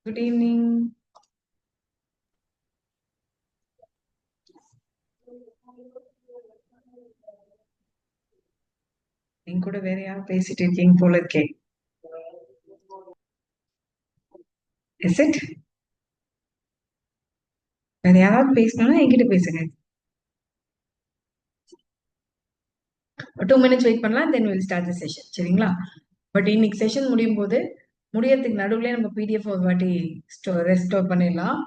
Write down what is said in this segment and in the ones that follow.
Good evening. நீங்க கூட வேற யாரும் பேசிட்டு இருக்கீங்க போல இருக்கே. Is it? வேற யாராவது பேசணும்னா என்கிட்ட பேசுங்க. 2 minutes வெயிட் பண்ணலாம், then we'll start the session. சரிங்களா? பட் இன்னைக்கு செஷன் முடியும் போது முடியறதுக்கு நடுவுல நம்ம பிடிஎஃப் ஒரு வாட்டி ரெஸ்டோர் பண்ணிடலாம்.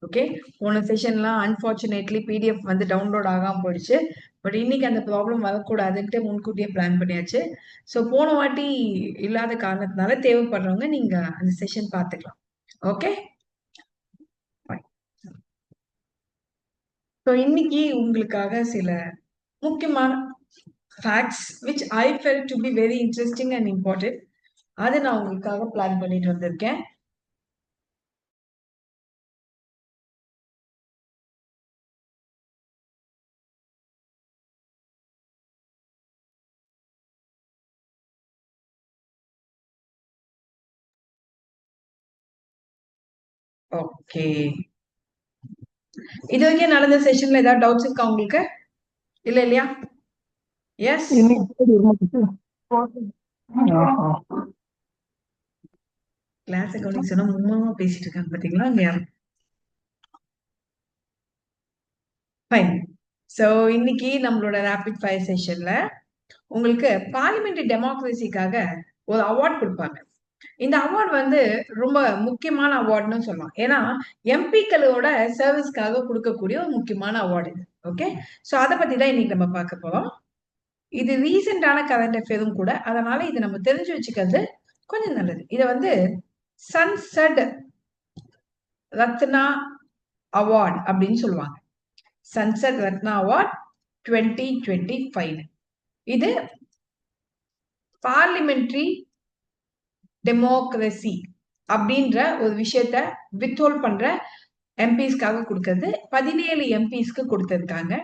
ஓகே, போன செஷன்லாம் அன்பார்ச்சுனேட்லி பிடிஎஃப் வந்து டவுன்லோட் ஆகாம போயிடுச்சு. பட் இன்னைக்கு அந்த ப்ராப்ளம் வரக்கூடாதுன்ட்டு முன்கூட்டியே பிளான் பண்ணியாச்சு. ஸோ போன வாட்டி இல்லாத காரணத்தினால தேவைப்படுறவங்க நீங்க அந்த செஷன் பார்த்துக்கலாம். ஓகே, ஸோ இன்னைக்கு உங்களுக்காக சில முக்கியமான facts which I felt to be very interesting and important. அதை நான் உங்களுக்காக பிளான் பண்ணிட்டு வந்திருக்கேன். ஓகே, இது வரைக்கும் நடந்த செஷன்ல ஏதாவது டவுட்ஸ் இருக்கா உங்களுக்கு? இல்ல இல்லையா? எஸ், கிளாஸ் கவனிக்க சொன்னா மும்மா பேசிட்டு இருக்காங்க பாத்தீங்களா? யாரும் ஃபைன். ஸோ இன்னைக்கு நம்மளோட ரேபிட் ஃபயர் செஷன்ல உங்களுக்கு பார்லிமெண்டரி டெமோக்ரஸிக்காக ஒரு அவார்ட் கொடுப்பாங்க. இந்த அவார்ட் வந்து ரொம்ப முக்கியமான அவார்ட்னு சொல்லலாம். ஏன்னா எம்பிக்களோட சர்வீஸ்க்காக கொடுக்கக்கூடிய ஒரு முக்கியமான அவார்டு இது. ஓகே, ஸோ அதை பத்தி தான் இன்னைக்கு நம்ம பார்க்க போறோம். இது ரீசெண்டான கரண்ட் அஃபேரும் கூட, அதனால இது நம்ம தெரிஞ்சு வச்சுக்கிறது கொஞ்சம் நல்லது. இதை வந்து சன்சட் ரத்னா அவார்ட் அப்படின்னு சொல்லுவாங்க. Sunset Ratna award 2025. இது பார்லிமெண்டரி டெமோக்ரஸி அப்படின்ற ஒரு விஷயத்த வித்ஹோல்ட் பண்ற எம்பிஸ்க்காக கொடுக்கறது. 17 எம்பிஸ்க்கு கொடுத்திருக்காங்க.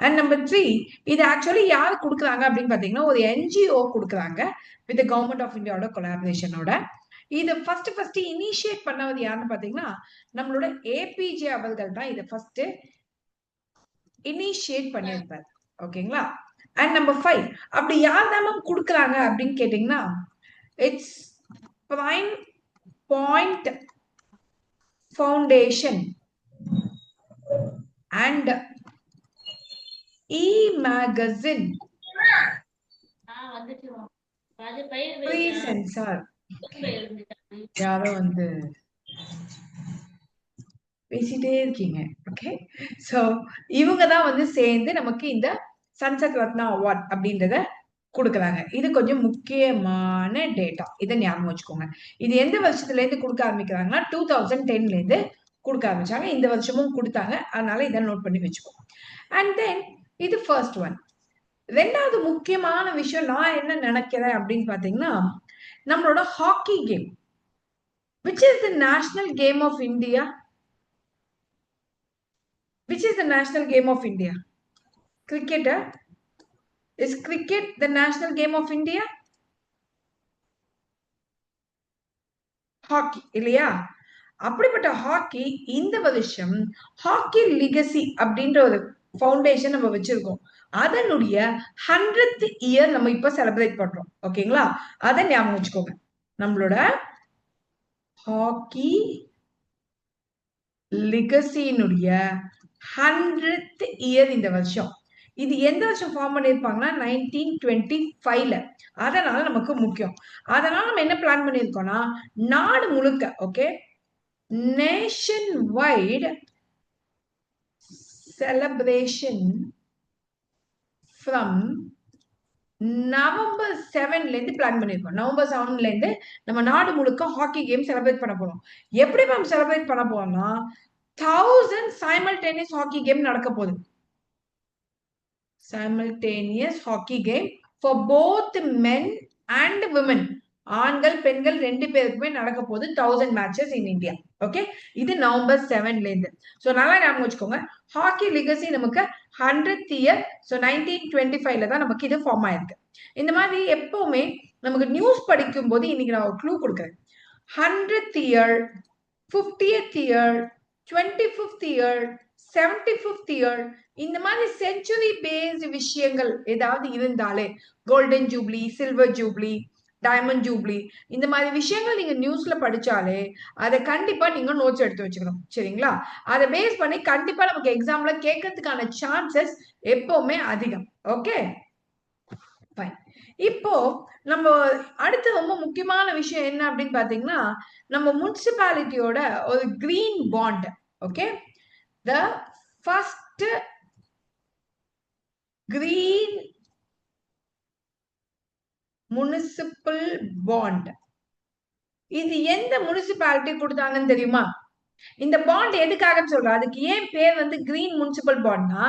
அண்ட் நம்பர் 3, இது ஆக்சுவலி யார் கொடுக்குறாங்க அப்படின்னு பாத்தீங்கன்னா ஒரு என்ஜிஓ கொடுக்குறாங்க வித் கவர்மெண்ட் ஆஃப் இந்தியாவோட கொலாபரேஷனோட. இதை ஃபர்ஸ்ட் இனிஷியேட் பண்ணவது யாருன்னு பாத்தீங்கன்னா நம்மளோட ஏபிஜே அவர்கள் தான் இதை ஃபர்ஸ்ட் இனிஷியேட் பண்ணியிருப்பார். ஓகேங்களா? அண்ட் நம்பர் 5, அப்படி யார் தான் கொடுக்குறாங்க அப்படின்னு கேட்டீங்கன்னா it's prime point foundation and e-magazine free sensor. யாரோ வந்து பேசிட்டே இருக்கீங்க. ஓகே, சோ இவங்க தான் வந்து சேர்ந்து நமக்கு இந்த சன்சட் ரத்னா அவார்ட் அப்படின்றத கொடுக்குறாங்க. இது கொஞ்சம் முக்கியமான டேட்டா, இதை ஞாபகம் வச்சுக்கோங்க. இது எந்த வருஷத்துல இருந்து கொடுக்க ஆரம்பிக்கிறாங்கன்னா 2010ல இருந்து கொடுக்க ஆரம்பிச்சாங்க. இந்த வருஷமும் கொடுத்தாங்க, அதனால இதை நோட் பண்ணி வச்சுக்கோங்க. அண்ட் தென் இது ஃபர்ஸ்ட் ஒன். ரெண்டாவது முக்கியமான விஷயம் நான் என்ன நினைக்கிறேன் அப்படின்னு பாத்தீங்கன்னா நம்மளோட hockey game, which is the national game of India. Which is the national game of India? Cricket. Is cricket the national game of India? Hockey இல்லையா? அப்படிப்பட்ட ஹாக்கி இந்த வருஷம் ஹாக்கி லிகசி அப்படின்ற ஒரு ஃபவுண்டேஷன் நம்ம வச்சிருக்கோம். அதனுடைய 100th இயர் நம்ம இப்ப செலிப்ரேட் பண்றோம். ஓகேங்களா? அதை ஞாபகம் வச்சுக்கோங்க. நம்மளோட ஹாக்கி லிகசியினுடைய 100th இயர் இந்த வருஷம். இது எந்த வருஷம் ஃபார்ம் பண்ணிருப்பாங்கன்னா 1925ல. அதனால நமக்கு முக்கியம். அதனால நம்ம என்ன பிளான் பண்ணிருக்கோம்னா நாடு முழுக்க, okay, nationwide celebration from November 7ல இருந்து பிளான் பண்ணிருக்கோம். நவம்பர் 7ல இருந்து நம்ம நாடு முழுக்க ஹாக்கி கேம் செலிப்ரேட் பண்ண போறோம். எப்படி நம்ம செலிப்ரேட் பண்ண போறோம்னா 1000 சைமல்டேனியஸ் ஹாக்கி கேம் நடக்க போகுது. simultaneous hockey game for both men and women. ஆண்கள் பெண்கள் ரெண்டு பேருக்குமே நடக்க போகுது 1000 மேட்சஸ் இன் இந்தியா. ஓகே, இது நவம்பர் 7ல இருந்து. சோ நல்லா ஞாபகம் வச்சுக்கோங்க, ஹாக்கி லிகசி நமக்கு 100th இயர். சோ 1925ல தான் நமக்கு இது ஃபார்ம் ஆயிருக்கு. இந்த மாதிரி எப்பவுமே நமக்கு நியூஸ் படிக்கும் போது இன்னைக்கு நான் ஒரு க்ளூ கொடுக்குறேன். 100th year 50th year, 25th year, 75th year, இந்த மாதிரி செஞ்சுரி பேஸ்ட் விஷயங்கள் ஏதாவது இருந்தாலே, golden jubilee, silver jubilee, diamond jubilee, இந்த மாதிரி விஷயங்கள் நீங்க நியூஸ்ல படிச்சாலே அதை கண்டிப்பா நீங்க நோட்ஸ் எடுத்து வச்சுக்கணும். சரிங்களா? அதை பேஸ் பண்ணி கண்டிப்பா நமக்கு எக்ஸாம்ல கேட்கறதுக்கான சான்சஸ் எப்பவுமே அதிகம். Okay, fine. இப்போ நம்ம அடுத்து ரொம்ப முக்கியமான விஷயம் என்ன அப்படின்னு பாத்தீங்கன்னா, நம்ம முனிசிபாலிட்டியோட ஒரு green bond. Okay, the first green municipal bond. இது எந்த முனிசிபாலிட்டி கொடுத்தாங்கன்னு தெரியுமா? இந்த பாண்ட் எதுக்காகன்னு சொல்றோம். அதுக்கு ஏன் பேர் வந்து கிரீன் முனிசிபல் பாண்ட்னா,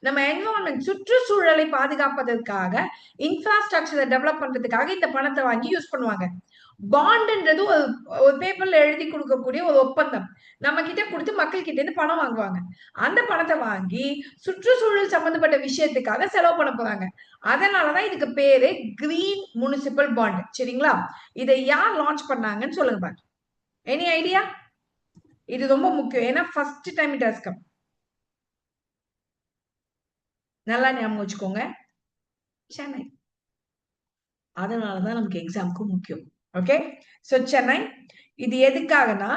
நம்ம என்வரான்மெண்ட் சுற்றுச்சூழலை பாதுகாப்பதற்காக, இன்ஃப்ராஸ்ட்ரக்சரை டெவலப் பண்றதுக்காக இந்த பணத்தை வாங்கி யூஸ் பண்ணுவாங்க. பாண்டுன்றது ஒரு பேப்பர்ல எழுதி கொடுக்கக்கூடிய ஒரு ஒப்பந்தம். நம்ம கிட்ட கொடுத்து மக்கள் கிட்ட இருந்து பணம் வாங்குவாங்க. அந்த பணத்தை வாங்கி சுற்றுச்சூழல் சம்பந்தப்பட்ட விஷயத்துக்காக செலவு பண்ண போறாங்க. அதனாலதான் இதுக்கு பேரு கிரீன் முனிசிபல் பாண்ட். சரிங்களா? இதை யார் லான்ச் பண்ணாங்கன்னு சொல்லுங்க பாருங்க. Any idea? இது ரொம்ப முக்கியம். ஏன்னா first time it has come. நல்லா ஞாபகம் வச்சுக்கோங்க. சென்னை. அதனாலதான் நமக்கு எக்ஸாமுக்கு முக்கியம். Okay, so Chennai. இது எதுக்காகனா,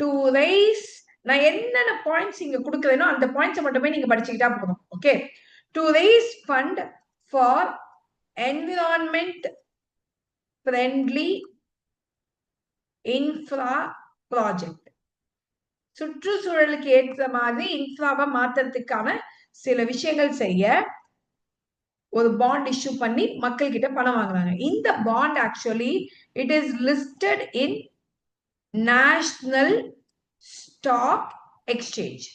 டு ரைஸ், நான் என்னென்ன பாயிண்ட்ஸ் இங்க கொடுக்குறேனோ அந்த பாயிண்ட்ஸ் மட்டுமே நீங்க படிச்சுக்கிட்டா போதும். Okay, to rice fund for environment friendly infra project. சுற்றுச்சூழலுக்கு ஏற்ற மாதிரி இன்ஃப்ராவை மாத்துறதுக்கான சில விஷயங்கள் செய்ய ஒரு பாண்ட் இஷ்யூ பண்ணி மக்கள் கிட்ட பணம் வாங்குறாங்க. இந்த bond actually it is listed in national stock exchange.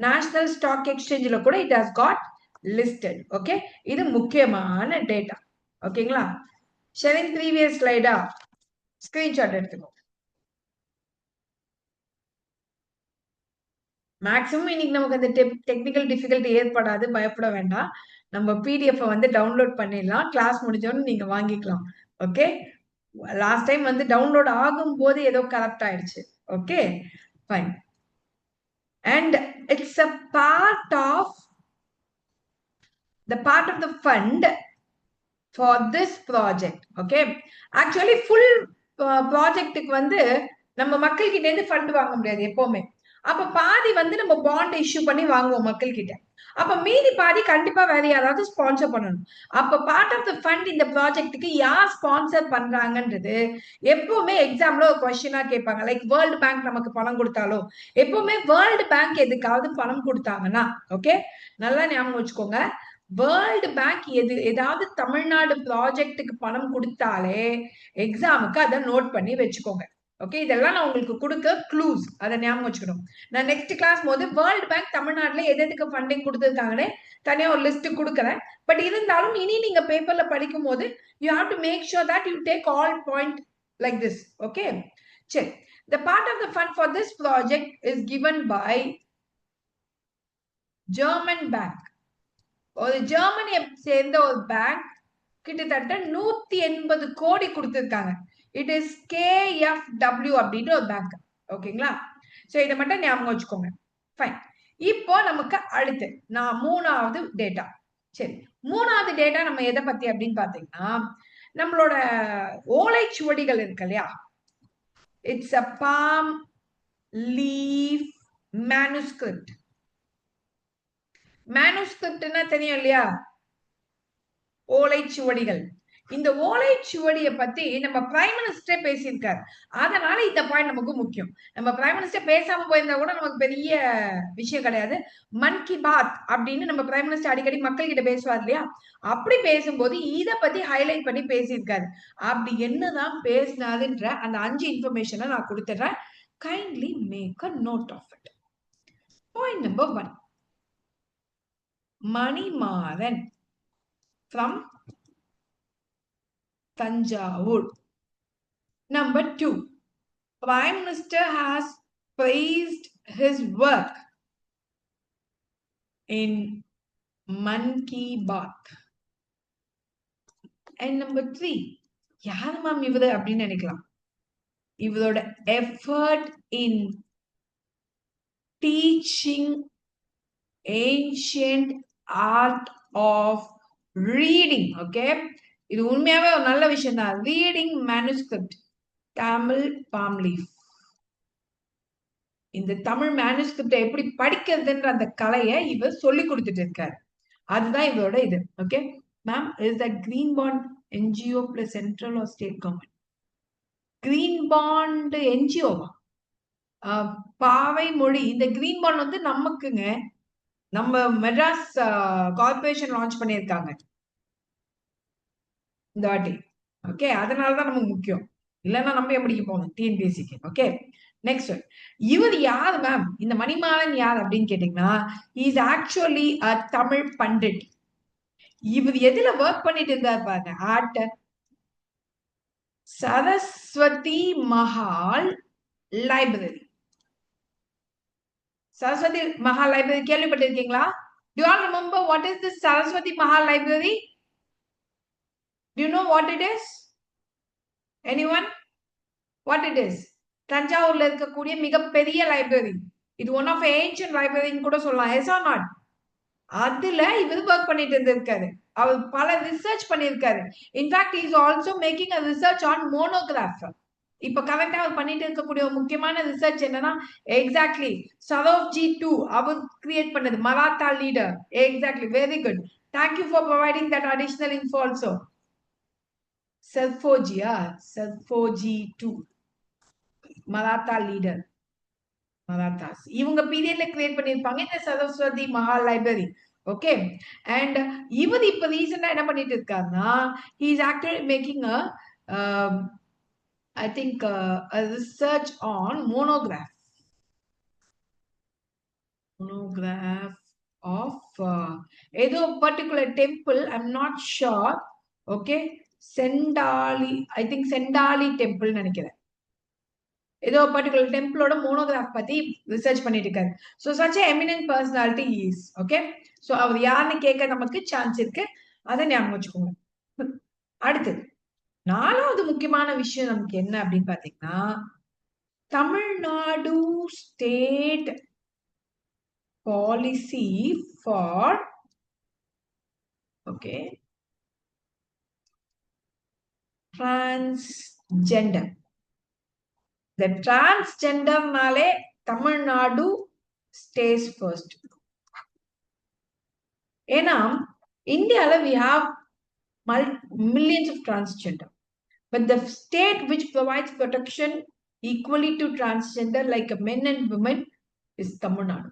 National stock எக்ஸ்சேஞ்சில் கூட it has got listed. Okay, இது முக்கியமான டேட்டா. ஓகேங்களா? ஷேரிங் ப்ரீவியஸ் ஸ்லைடா ஸ்கிரீன்ஷாட் எடுத்துக்கோ. மேக்ஸிமம் இன்னைக்கு நமக்கு அந்த டெக்னிக்கல் டிஃபிகல்ட்டி ஏற்படாது, பயப்பட வேண்டாம். நம்ம பிடிஎஃப் வந்து டவுன்லோட் பண்ணிடலாம். கிளாஸ் முடிஞ்சோன்னு நீங்க வாங்கிக்கலாம். ஓகே, லாஸ்ட் டைம் வந்து டவுன்லோட் ஆகும் போது ஏதோ கரெக்ட் ஆயிடுச்சு. Okay, fine. And it's a part of the fund for this project. Okay, actually full ப்ராஜெக்ட்டுக்கு வந்து நம்ம மக்கள் கிட்ட இருந்து ஃபண்ட் வாங்க முடியாது எப்பவுமே. அப்ப பாதி வந்து நம்ம பாண்ட் இஷ்யூ பண்ணி வாங்குவோம் மக்கள் கிட்ட. அப்ப மீதி பாதி கண்டிப்பா வேற யாராவது ஸ்பான்சர் பண்ணணும். அப்ப பார்ட் ஆஃப் த ஃபண்ட் இந்த ப்ராஜெக்ட்டுக்கு யார் ஸ்பான்சர் பண்றாங்கன்றது எப்பவுமே எக்ஸாம்ல ஒரு கொஸ்டினா கேட்பாங்க. லைக் வேர்ல்டு பேங்க் நமக்கு பணம் கொடுத்தாலோ, எப்பவுமே வேர்ல்டு பேங்க் எதுக்காவது பணம் கொடுத்தாங்கன்னா, ஓகே, நல்லா ஞாபகம் வச்சுக்கோங்க. வேர்ல்டு பேங்க் ஏதாவது தமிழ்நாடு ப்ராஜெக்ட்டுக்கு பணம் கொடுத்தாலே எக்ஸாமுக்கு அதை நோட் பண்ணி வச்சுக்கோங்க. ஓகே, இதெல்லாம் நான் உங்களுக்கு கொடுக்க க்ளூஸ், அதை ஞாபகம் வச்சுக்கணும். நான் நெக்ஸ்ட் கிளாஸ் போது வேர்ல்டு பேங்க் தமிழ்நாட்டுல எதுக்கு ஃபண்டிங் கொடுத்துருக்காங்கன்னு தனியா ஒரு லிஸ்ட் கொடுக்குறேன். பட் இருந்தாலும் இனி நீங்க பேப்பர்ல படிக்கும் போது you have to make sure that you take all point like this. Okay, சரி. The part of the fund for this project is given by German bank. ஒரு ஜெர்மனியை சேர்ந்த ஒரு பேங்க் கிட்டத்தட்ட 180 கோடி கொடுத்திருக்காங்க. இட் இஸ் KfW அப்படின்னு ஒரு பேங்க். ஓகேங்களா? சோ இதை மட்டும் ஞாபகம் வச்சுக்கோங்க. ஃபைன். இப்போ நமக்கு அடுத்து நான் மூணாவது டேட்டா. சரி, மூணாவது டேட்டா நம்ம எதை பத்தி அப்படின்னு பாத்தீங்கன்னா, நம்மளோட ஓலைச்சுவடிகள் இருக்கு இல்லையா? It's a palm leaf manuscript. மேனுஸ்கிரிப்ட்னா தெரியும் இல்லையா? ஓலைச்சுவடிகள். இந்த ஓலைச்சுவடியை பத்தி நம்ம பிரைம் மினிஸ்டரே பேசியிருக்காரு. அதனால இந்த பாயிண்ட் நமக்கு முக்கியம். நம்ம பிரைம் மினிஸ்டர் பேசாம போயிருந்தா கூட நமக்கு பெரிய விஷயம் கிடையாது. மன் கி பாத் அப்படின்னு நம்ம பிரைம் மினிஸ்டர் அடிக்கடி மக்கள் கிட்ட பேசுவார் இல்லையா? அப்படி பேசும்போது இத பத்தி ஹைலைட் பண்ணி பேசியிருக்காரு. அப்படி என்னதான் பேசினாருன்ற அந்த 5 இன்ஃபர்மேஷனை நான் கொடுத்துறேன். Kindly make a note of it. Point number 1, Manimaran from Tanjavur. Number 2, Prime Minister has praised his work in Man Ki Baat. And number 3, யார் மேம் இவரு அப்படின்னு நினைக்கலாம். இவரோட effort in teaching ancient art of reading. Okay, இது உண்மையாவே ஒரு நல்ல விஷயம் தான். Reading manuscript Tamil palm leaf. இந்த தமிழ் மேனுஸ்கிரிப்ட எப்படி படிக்கிறதுன்ற அந்த கலையை இவர் சொல்லி கொடுத்துட்டு இருக்காரு. அதுதான் இவரோட இது. Okay ma'am, is the green bond NGO plus central or state government? Green bond என்ஜிஓவா? பாவை மொழி. இந்த கிரீன் பாண்ட் வந்து நமக்குங்க, நம்ம மெட்ராஸ் கார்பரேஷன் லான்ச் பண்ணியிருக்காங்க இந்த வாட்டி. ஓகே, அதனாலதான் நமக்கு முக்கியம். இல்லைன்னா நம்ம எப்படிக்கு போகணும் டிஎன்பிஎஸ்சிக்கு. ஓகே, நெக்ஸ்ட் இவர் யார் மேம்? இந்த மணிமாறன் யார் அப்படின்னு கேட்டீங்கன்னா, is actually a Tamil pandit. இவர் எதுல ஒர்க் பண்ணிட்டு இருந்தார் பாருங்க, art Saraswathi Mahal library. Saraswathi Mahal library கேள்விப்பட்டிருக்கீங்களா? Do you all remember what is this Saraswati Mahal Library? Do you know what it is? Anyone? What it is? தஞ்சாவூர்ல இருக்கக்கூடிய மிகப்பெரிய லைப்ரரி. இது ஒன் ஆஃப் ஏன்ஷியன்ட் லைப்ரரின்னு கூட சொல்லலாம். Yes or not? அதுல இவர் ஒர்க் பண்ணிட்டு இருந்திருக்காரு. அவர் பல ரிசர்ச் பண்ணியிருக்காரு. In fact is also making a research on monograph. இப்ப கரெக்டா அவர் பண்ணிட்டு இருக்கக்கூடிய ஒரு முக்கியமான ரிசர்ச் என்னன்னா, எக்ஸாக்ட்லி சரோவ்ஜி 2 அவர் கிரியேட் பண்ணது, Maratha leader. Exactly, very good. Thank you for providing that additional info also. சர்ஃபோஜியா, சர்ஃபோஜி 2 மராத்தா லீடர். மராத்தாஸ் இவங்க பீரியட்ல கிரியேட் பண்ணிருப்பாங்க இந்த Saraswathi Mahal library. Okay, and இவர் இப்ப ரீசெண்டா என்ன பண்ணிட்டு இருக்காருன்னா, he is actually making a I think a research on monograph of ஏதோ particular temple, I'm not sure. Okay, செண்டாலி, I think செண்டாலி டெம்பிள் நினைக்கிறேன். ஏதோ பர்டிகுலர் டெம்பிளோட மோனோகிராஃப் பத்தி ரிசர்ச் பண்ணிட்டு இருக்காரு. So such eminent personality is. Okay, so அவர் யாருன்னு கேட்க நமக்கு சான்ஸ் இருக்கு, அதை ஞாபகம் வச்சுக்கோங்க. அடுத்து 4வது முக்கியமான விஷயம் நமக்கு என்ன அப்படின்னு பாத்தீங்கன்னா, Tamil Nadu state policy for okay transgender. இந்த டிரான்ஸ்ஜெண்டர்னாலே தமிழ்நாடு ஸ்டேஸ் ஃபர்ஸ்ட். ஏன்னா இந்தியால we have millions of transgender, but the state which provides protection equally to transgender like men and women is Tamil Nadu.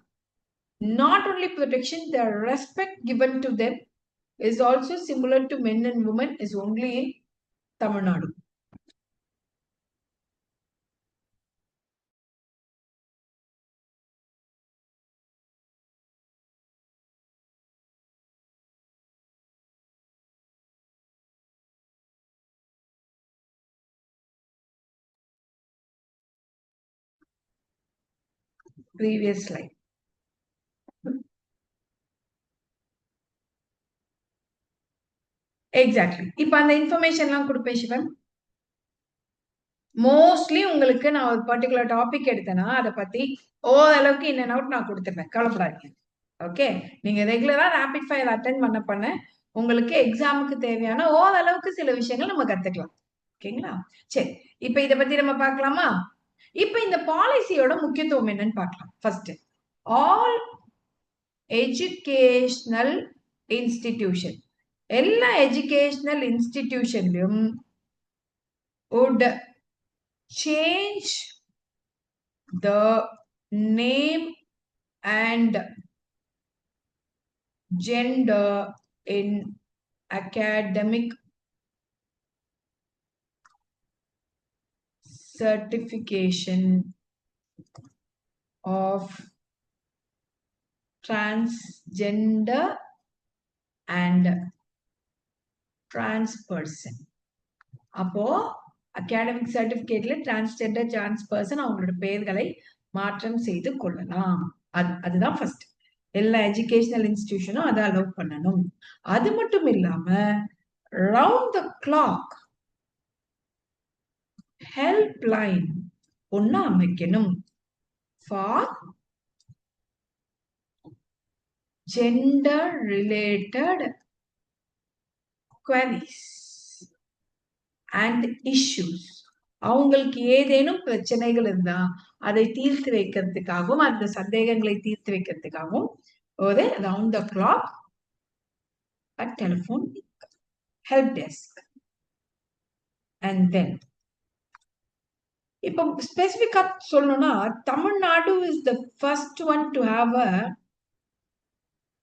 Not only protection, the respect given to them is also similar to men and women is only in Tamil Nadu. Previous slide. Exactly. இப்ப அந்த இன்ஃபர்மேஷன்லாம் கொடுப்பேன் Sivan. Mostly உங்களுக்கு நான் ஒரு particular topic எடுத்தேன்னா அதை பத்தி ஓரளவுக்கு இன் அண்ட் அவுட் நான் கொடுத்துருப்பேன், கவலைப்படாதீங்க. ஓகே, நீங்க ரெகுலரா ரேபிட் ஃபயர் அட்டென்ட் பண்ண உங்களுக்கு எக்ஸாமுக்கு தேவையான ஓரளவுக்கு சில விஷயங்கள் நம்ம கத்துக்கலாம். ஓகேங்களா? சரி, இப்ப இத பத்தி நம்ம பார்க்கலாமா? இப்ப இந்த பாலிசியோட முக்கியத்துவம் என்னன்னு பார்க்கலாம். ஃபர்ஸ்ட், ஆல் எஜுகேஷனல் இன்ஸ்டிடியூஷன், எல்லா educational இன்ஸ்டிடியூஷன்லயும் would change the name and gender in academic certification of transgender and trans person. அப்போ அகாடமிக் சர்டிபிகேட்ல டிரான்ஸ்ஜெண்டர், டிரான்ஸ் பர்சன் அவங்களோட பெயர்களை மாற்றம் செய்து கொள்ளலாம். அதுதான் ஃபர்ஸ்ட். எல்லா எஜுகேஷனல் இன்ஸ்டிடியூஷனும் அதை அலோவ் பண்ணணும். அது மட்டும் இல்லாம round the clock help line ஒன்னு அமைக்கணும் for gender related queries and issues. அவங்களுக்கு ஏதேனும் பிரச்சனைகள் இருந்தா அதை தீர்த்து வைக்கிறதுக்காகவும் அந்த சந்தேகங்களை தீர்த்து வைக்கிறதுக்காகவும் ஒரு round the clock telephone help desk. And then இப்போ ஸ்பெசிபிக்கா சொல்லணும்னா Tamil Nadu is the first one to have a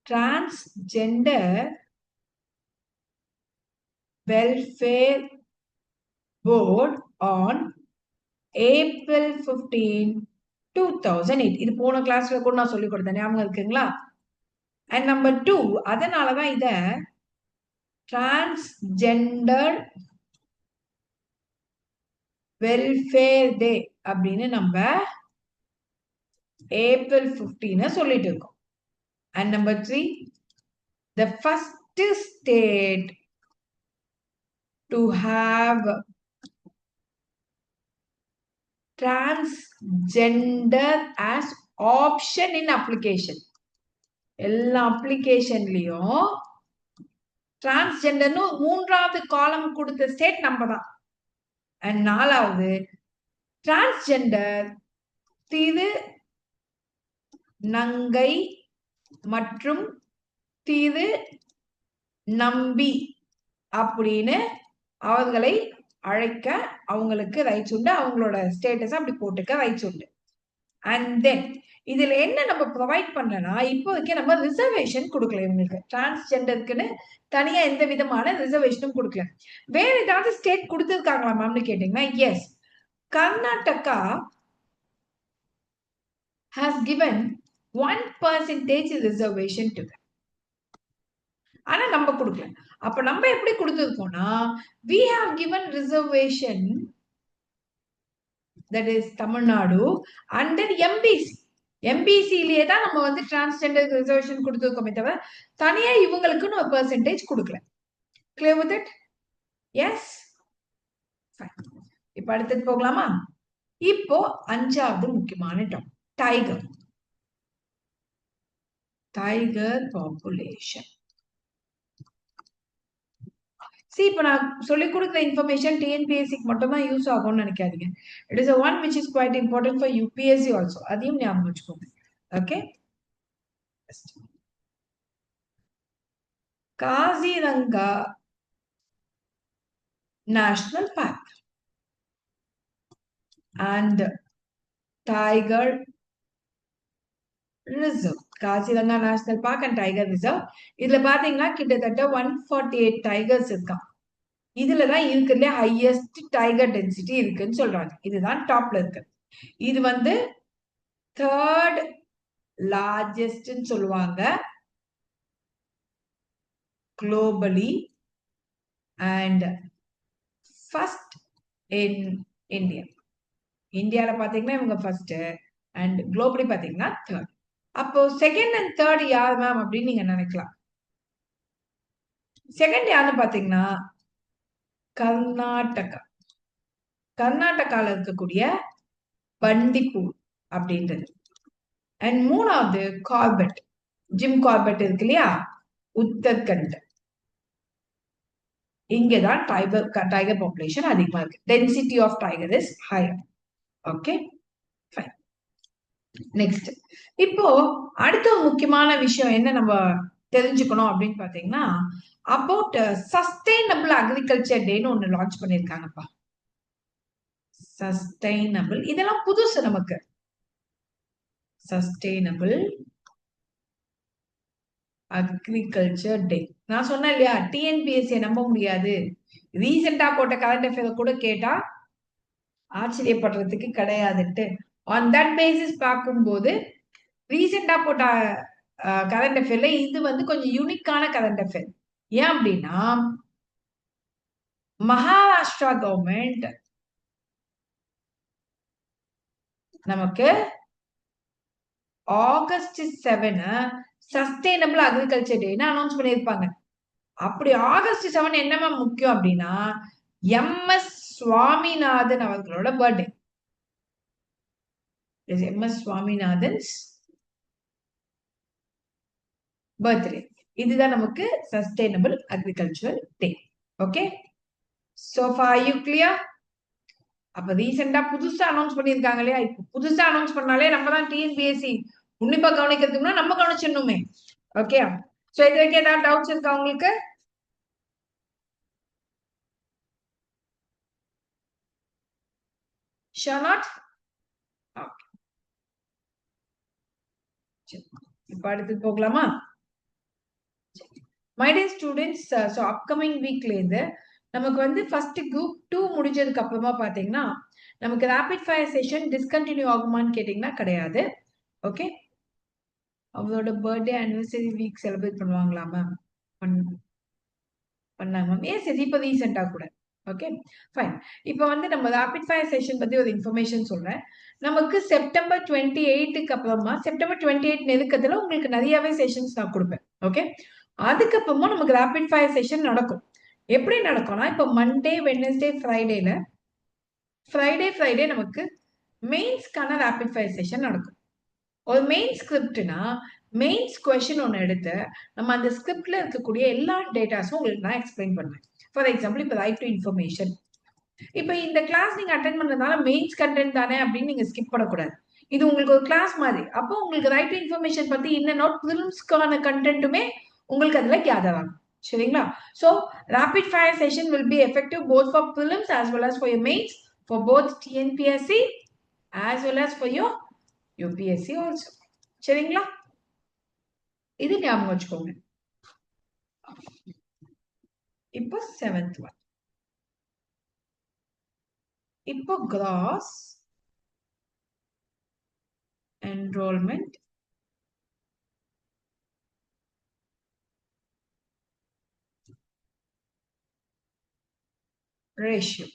transgender welfare board on April 15, 2008. இது போன கிளாஸ்ல கூட நான் சொல்லி கொடுத்தேன், ஞாபகம் இருக்குங்களா? அண்ட் நம்பர் 2, அதனாலதான் இத டிரான்ஸ்ஜெண்டர் வெல்ஃபேர் டே அப்படின்னு நம்ம April 15 சொல்லிட்டு இருக்கோம். And number 3, the first state to have transgender as option in application. எல்லா அப்ளிகேஷன்லயும் டிரான்ஸ்ஜெண்டர்னு 3வது காலம் கொடுத்த ஸ்டேட் நம்ம தான். அண்ட் 4வது டிரான்ஸ்ஜெண்டர் தீது நங்கை மற்றும் தீது நம்பி அப்படின்னு அவர்களை அழைக்க அவங்களுக்கு ரைட்ஸ் உண்டு, அவங்களோட ஸ்டேட்டஸ் அப்படி போட்டுக்க ரைட்ஸ் உண்டு. அண்ட் தென் இதுல என்ன நம்ம ப்ரொவைட் பண்ணலன்னா இப்போதைக்கு நம்ம ரிசர்வேஷன் கொடுக்கல இவங்களுக்கு. டிரான்ஸ்ஜெண்டருக்குன்னு தனியா எந்த விதமான ரிசர்வேஷனும் கொடுக்கல. வேற ஏதாவது ஸ்டேட் கொடுத்துருக்காங்களா மேம்னு கேட்டீங்கன்னா S, Karnataka has given 1% reservation to them. ஆனா நம்ம கொடுக்கல. அப்ப நம்ம எப்படி கொடுத்திருக்கோம்னா we have given reservation, that is Tamil Nadu, under MBC. MBCலயே தான் நம்ம வந்து டிரான்ஸ்ஜெண்டர் ரிசர்வேஷன் கொடுத்திருக்கோமே தவிர தனியா இவங்களுக்குன்னு ஒரு பெர்சன்டேஜ் கொடுக்கல. Clear with it? Yes, fine. இப்ப அடுத்தது போகலாமா? இப்போ 5வது முக்கியமான டாபிக், டைகர் பாப்புலேஷன். இப்ப நான் சொல்லி கொடுக்குற இன்ஃபர்மேஷன் டிஎன்பிஎஸ்சிக்கு மட்டும் தான் யூஸ் ஆகும்னு நினைக்காதீங்க. It is one which is quite important for UPSC also. அதையும் ஞாபகம் வச்சுக்கோங்க. Okay, Kaziranga national park and tiger reserve. Kaziranga national park and tiger reserve. இதுல பாத்தீங்கன்னா கிட்டத்தட்ட 148 டைகர்ஸ் இருக்கான். இதுலதான் இருக்கிறதுல ஹையஸ்ட் டைகர் டென்சிட்டி இருக்குன்னு சொல்றாங்க. இதுதான் டாப்ல இருக்கு. இது வந்து 3rd லார்ஜஸ்ட் சொல்லுவாங்க globally and first in India. இந்தியால பாத்தீங்கன்னா இவங்க ஃபர்ஸ்ட் அண்ட் குளோபலி பாத்தீங்கன்னா 3rd. அப்போ 2nd and 3rd யார் மேம் அப்படின்னு நீங்க நினைக்கலாம். 2nd யாருன்னு பாத்தீங்கன்னா கர்நாடகா. கர்நாடகால இருக்கக்கூடிய பண்டிப்பூர் அப்படின்றது. அண்ட் 3வது கார்பெட், ஜிம் கார்பெட் இருக்கு இல்லையா, உத்தரகண்ட். இங்கதான் டைகர் பாப்புலேஷன் அதிகமா இருக்கு. Density of tiger is higher. Okay, fine. Next, இப்போ அடுத்த முக்கியமான விஷயம் என்ன நம்ம தெரிஞ்சுக்கணும் அப்படின்னு பாத்தீங்கன்னா அபவுட் சஸ்டைனபிள் அக்ரிகல்ச்சர் டேன்னு ஒண்ணு லான்ச் பண்ணிருக்காங்கப்பா. சஸ்டைனபிள், இதெல்லாம் புதுசு நமக்கு. சஸ்டைனபிள் அக்ரிகல்ச்சர் டே. நான் சொன்னேன் இல்லையா, டிஎன்பிஎஸ்சியை நம்ப முடியாது. ரீசெண்டா போட்ட கரண்ட் அஃபேர் கூட கேட்டா ஆச்சரியப்படுறதுக்கு கிடையாதுட்டு. ஆன் தட் பேசிஸ் பார்க்கும்போது ரீசெண்டா போட்ட கரண்ட் அஃபேர்ல இது வந்து கொஞ்சம் யூனிக்கான கரண்ட் அஃபேர். ஏன் அப்படின்னா மகாராஷ்டிரா கவர்மெண்ட் நமக்கு August 7 சஸ்டைனபிள் அக்ரிகல்ச்சர் டேன்னு அனௌன்ஸ் பண்ணியிருப்பாங்க. அப்படி August 7 என்னமா முக்கியம் அப்படின்னா எம்.எஸ். சுவாமிநாதன் அவர்களோட பர்த்டே. எம்.எஸ். சுவாமிநாதன்ஸ் பர்த்டே. இதுதான் நமக்கு sustainable agricultural day. Okay, so for you clear? அப்ப ரீசெண்டா புதுசா அனௌன்ஸ் பண்ணிருக்காங்க இல்லையா? இப்ப புதுசா அனௌன்ஸ் பண்ணாலே நம்ம தான் டிஎன்பிஎஸ்சி உன்னிப்பா கவனிக்கிறதுக்குன்னா நம்ம கவனிச்சிடணுமே. ஓகே, சோ இது வரைக்கும் ஏதாவது டவுட்ஸ் இருக்கா உங்களுக்கு? Sure not? இப்ப அடுத்து போகலாமா? My dear students, so upcoming வீக்ல இருந்து நமக்கு வந்து ஃபர்ஸ்ட் குரூப் 2 முடிஞ்சதுக்கு அப்புறமா பாத்தீங்கன்னா நமக்கு ரேபிட் ஃபயர் செஷன் டிஸ்கண்டினியூ ஆகுமான்னு கேட்டீங்கன்னா கிடையாது. ஓகே, அவளோட பர்த்டே அனிவர்சரி வீக் செலிப்ரேட் பண்ணுவாங்களா மேம்? பண்ணாங்க மேம். ஏன் சரி, இப்போ ரீசெண்டா கூட. Okay fine. இப்போ வந்து நம்ம ரேபிட் ஃபயர் செஷன் பத்தி ஒரு இன்ஃபர்மேஷன் சொல்றேன். நமக்கு செப்டம்பர் 28க்கு அப்புறமா செப்டம்பர் 28 நெருக்கத்துல உங்களுக்கு நிறையவே செஷன்ஸ் நான் கொடுப்பேன். ஓகே, அதுக்கப்புறமா நமக்கு ரேபிட் ஃபயர் செஷன் நடக்கும். எப்படி நடக்கும்னா, இப்போ மண்டே, வெட்னஸ்டே, ஃப்ரைடே நமக்கு மெயின்ஸ்க்கான ரேபிட் ஃபயர் செஷன் நடக்கும். ஒரு மெயின் ஸ்கிரிப்ட்னா மெயின்ஸ் கொஸ்டின் ஒன்று எடுத்து நம்ம அந்த ஸ்கிரிப்ட்ல இருக்கக்கூடிய எல்லா டேட்டாஸும் உங்களுக்கு நான் எக்ஸ்பிளைன் பண்ணுவேன். ஃபார் எக்ஸாம்பிள், இப்போ ரைட் டு இன்ஃபர்மேஷன். இப்போ இந்த கிளாஸ் நீங்க அட்டென்ட் பண்றதுனால மெயின்ஸ் கண்டென்ட் தானே அப்படின்னு நீங்க ஸ்கிப் பண்ணக்கூடாது. இது உங்களுக்கு ஒரு கிளாஸ் மாதிரி. அப்போ உங்களுக்கு ரைட் டு இன்ஃபர்மேஷன் பத்தி இன்னும் நோட் பிலிம்ஸ்க்கான கண்டென்ட்டுமே உங்களுக்கு அதுல கேதர் ஆகும். சரிங்களா? So rapid fire session will be effective both for prelims as well as for your mains, for both TNPSC as well as for your UPSC also. சரிங்களா? இது ஞாபகம் வச்சுக்கோங்க. இப்போ 7th one. இப்போ cross enrolment ratio.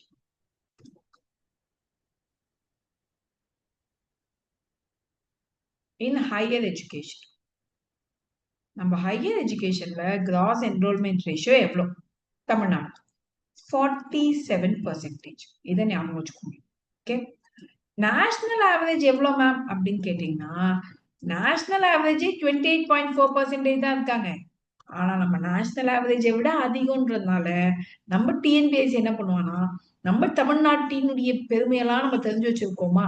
in higher education. நம்ம higher எஜுகேஷன்ல cross enrolment ratio எவ்வளோ? தமிழ்நாடு 47%. இதை ஞாபகம் வச்சுக்கோங்க. ஓகே, நேஷனல் ஆவரேஜ் எவ்வளோ மேம் அப்படின்னு கேட்டீங்கன்னா, நேஷனல் ஆவரேஜ் 28.4% தான் இருக்காங்க. ஆனா நம்ம நேஷனல் ஆவரேஜை விட அதிகம்ன்றதுனால நம்ம டிஎன்பிஎஸ்சி என்ன பண்ணுவானா, நம்ம தமிழ்நாட்டினுடைய பெருமையெல்லாம் நம்ம தெரிஞ்சு வச்சிருக்கோமா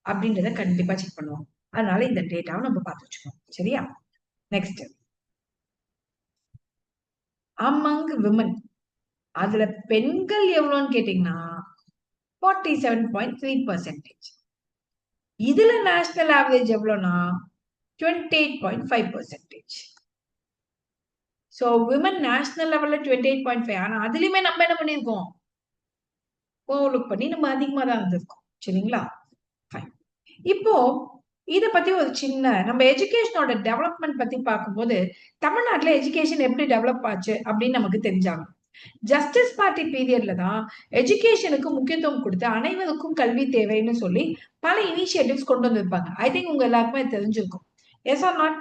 அப்படின்றத கண்டிப்பா செக் பண்ணுவோம். அதனால இந்த டேட்டாவை நம்ம பார்த்து வச்சுக்கோம். சரியா? நெக்ஸ்ட், அமங் விமன், அதுல பெண்கள் எவ்வளவுன்னு கேட்டீங்கன்னா 47.3%. இதுல நேஷனல் ஆவரேஜ் எவ்வளவுனா 28.5%. சோ விமன் நேஷனல் லெவல்ல 28.5. ஆனா அதுலயுமே நம்ம என்ன பண்ணிருக்கோம், ஓவர்லுக் பண்ணி நம்ம அதிகமா தான் இருந்திருக்கோம். சரிங்களா? இப்போ இத பத்தி ஒரு சின்ன நம்ம எஜுகேஷனோட டெவலப்மெண்ட் பத்தி பார்க்கும்போது தமிழ்நாட்டுல எஜுகேஷன் எப்படி டெவலப் ஆச்சு அப்படின்னு நமக்கு தெரிஞ்சாங்க. ஜஸ்டிஸ் பார்ட்டி பீரியட்ல தான் எஜுகேஷனுக்கு முக்கியத்துவம் கொடுத்து அனைவருக்கும் கல்வி தேவைன்னு சொல்லி பல இனிஷியேட்டிவ்ஸ் கொண்டு வந்திருப்பாங்க. ஐ திங்க் உங்க எல்லாருக்குமே தெரிஞ்சிருக்கும். Yes or not?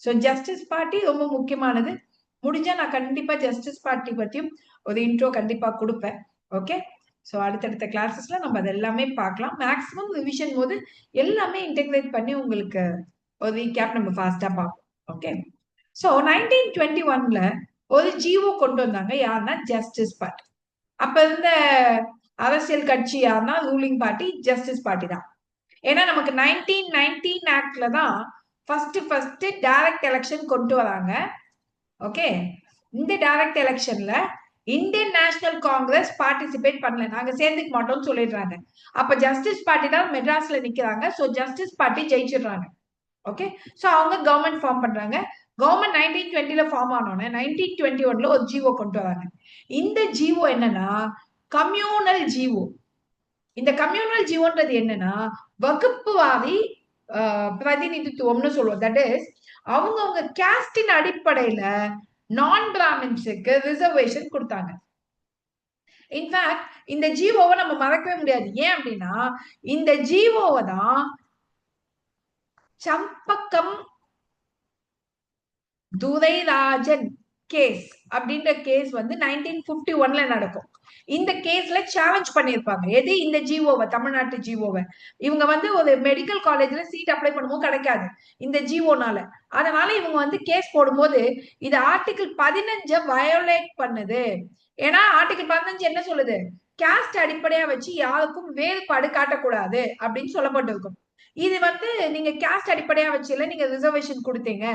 So justice party ரொம்ப முக்கியமானது. முடிஞ்சா நான் கண்டிப்பா ஜஸ்டிஸ் பார்ட்டி பத்தியும் ஒரு இன்ட்ரோ கண்டிப்பா கொடுப்பேன். ஓகே, ஸோ அடுத்தடுத்த கிளாஸஸ்ல நம்ம அது எல்லாமே பார்க்கலாம். மேக்ஸிமம் ரிவிஷன் போது எல்லாமே இன்டெகிரேட் பண்ணி உங்களுக்கு ஒரு ரீகேப் நம்ம ஃபாஸ்டா பார்ப்போம். ஓகே, ஸோ 1921ல ஒரு ஜிஓ கொண்டு வந்தாங்க. யாருன்னா ஜஸ்டிஸ் பார்ட்டி. அப்ப இருந்த அரசியல் கட்சி யாருன்னா ரூலிங் பார்ட்டி ஜஸ்டிஸ் பார்ட்டி தான். ஏன்னா நமக்கு 1919 ஆக்ட்ல தான் ஃபர்ஸ்ட் டைரக்ட் எலெக்ஷன் கொண்டு வராங்க. ஓகே, இந்த டைரக்ட் எலெக்ஷன்ல இந்தியன் நேஷனல் காங்கிரஸ் பார்ட்டிசிபேட் பண்ணல, நாங்க சேர்ந்துக்க மாட்டோம்னு சொல்லிடுறாங்க. அப்ப ஜஸ்டிஸ் பார்ட்டி தான் மெட்ராஸ்ல நிக்கிறாங்க. சோ ஜஸ்டிஸ் பார்ட்டி ஜெயிச்சிடுறாங்க. ஓகே, சோ அவங்க கவர்மெண்ட் ஃபார்ம் பண்றாங்க. கவர்மெண்ட் 1920ல ஃபார்ம் ஆனோன்னு 1921ல ஒரு ஜிஓ கொண்டு வராங்க. இந்த ஜிஓ என்னன்னா கம்யூனல் ஜிஓ. இந்த கம்யூனல் ஜிஓன்றது என்னன்னா வகுப்பு வாரி பிரதிநிதித்துவம்னு சொல்லுவோம். தட் இஸ் அவங்க கேஸ்டின் அடிப்படையில நான் பிராமின்ஸுக்கு ரிசர்வேஷன் கொடுத்தாங்க. இன்ஃபேக்ட் இந்த ஜிஓவை நம்ம மறக்கவே முடியாது. ஏன் அப்படின்னா இந்த ஜிஓவை தான் சம்பக்கம் துரைராஜன் கேஸ் அப்படின்ற கேஸ் வந்து 1951ல நடக்கும். இந்த கேஸ்ல சேலஞ்ச் பண்ணிருப்பாங்க எது, இந்த ஜிஓவை, தமிழ்நாட்டு ஜிஓவை. இவங்க வந்து ஒரு மெடிக்கல் காலேஜ்ல சீட் அப்ளை பண்ணும்போது கிடைக்காது இந்த ஜிஓனால. அதனால இவங்க வந்து கேஸ் போடும்போது இது ஆர்டிகிள் 15 வயோலேட் பண்ணுது. ஏன்னா ஆர்டிகிள் 15 என்ன சொல்லுது, கேஸ்ட் அடிப்படையா வச்சு யாருக்கும் வேறுபாடு காட்டக்கூடாது அப்படின்னு சொல்லப்பட்டிருக்கும். இது வந்து நீங்க கேஸ்ட் அடிப்படையா வச்சுல நீங்க ரிசர்வேஷன் கொடுத்தீங்க,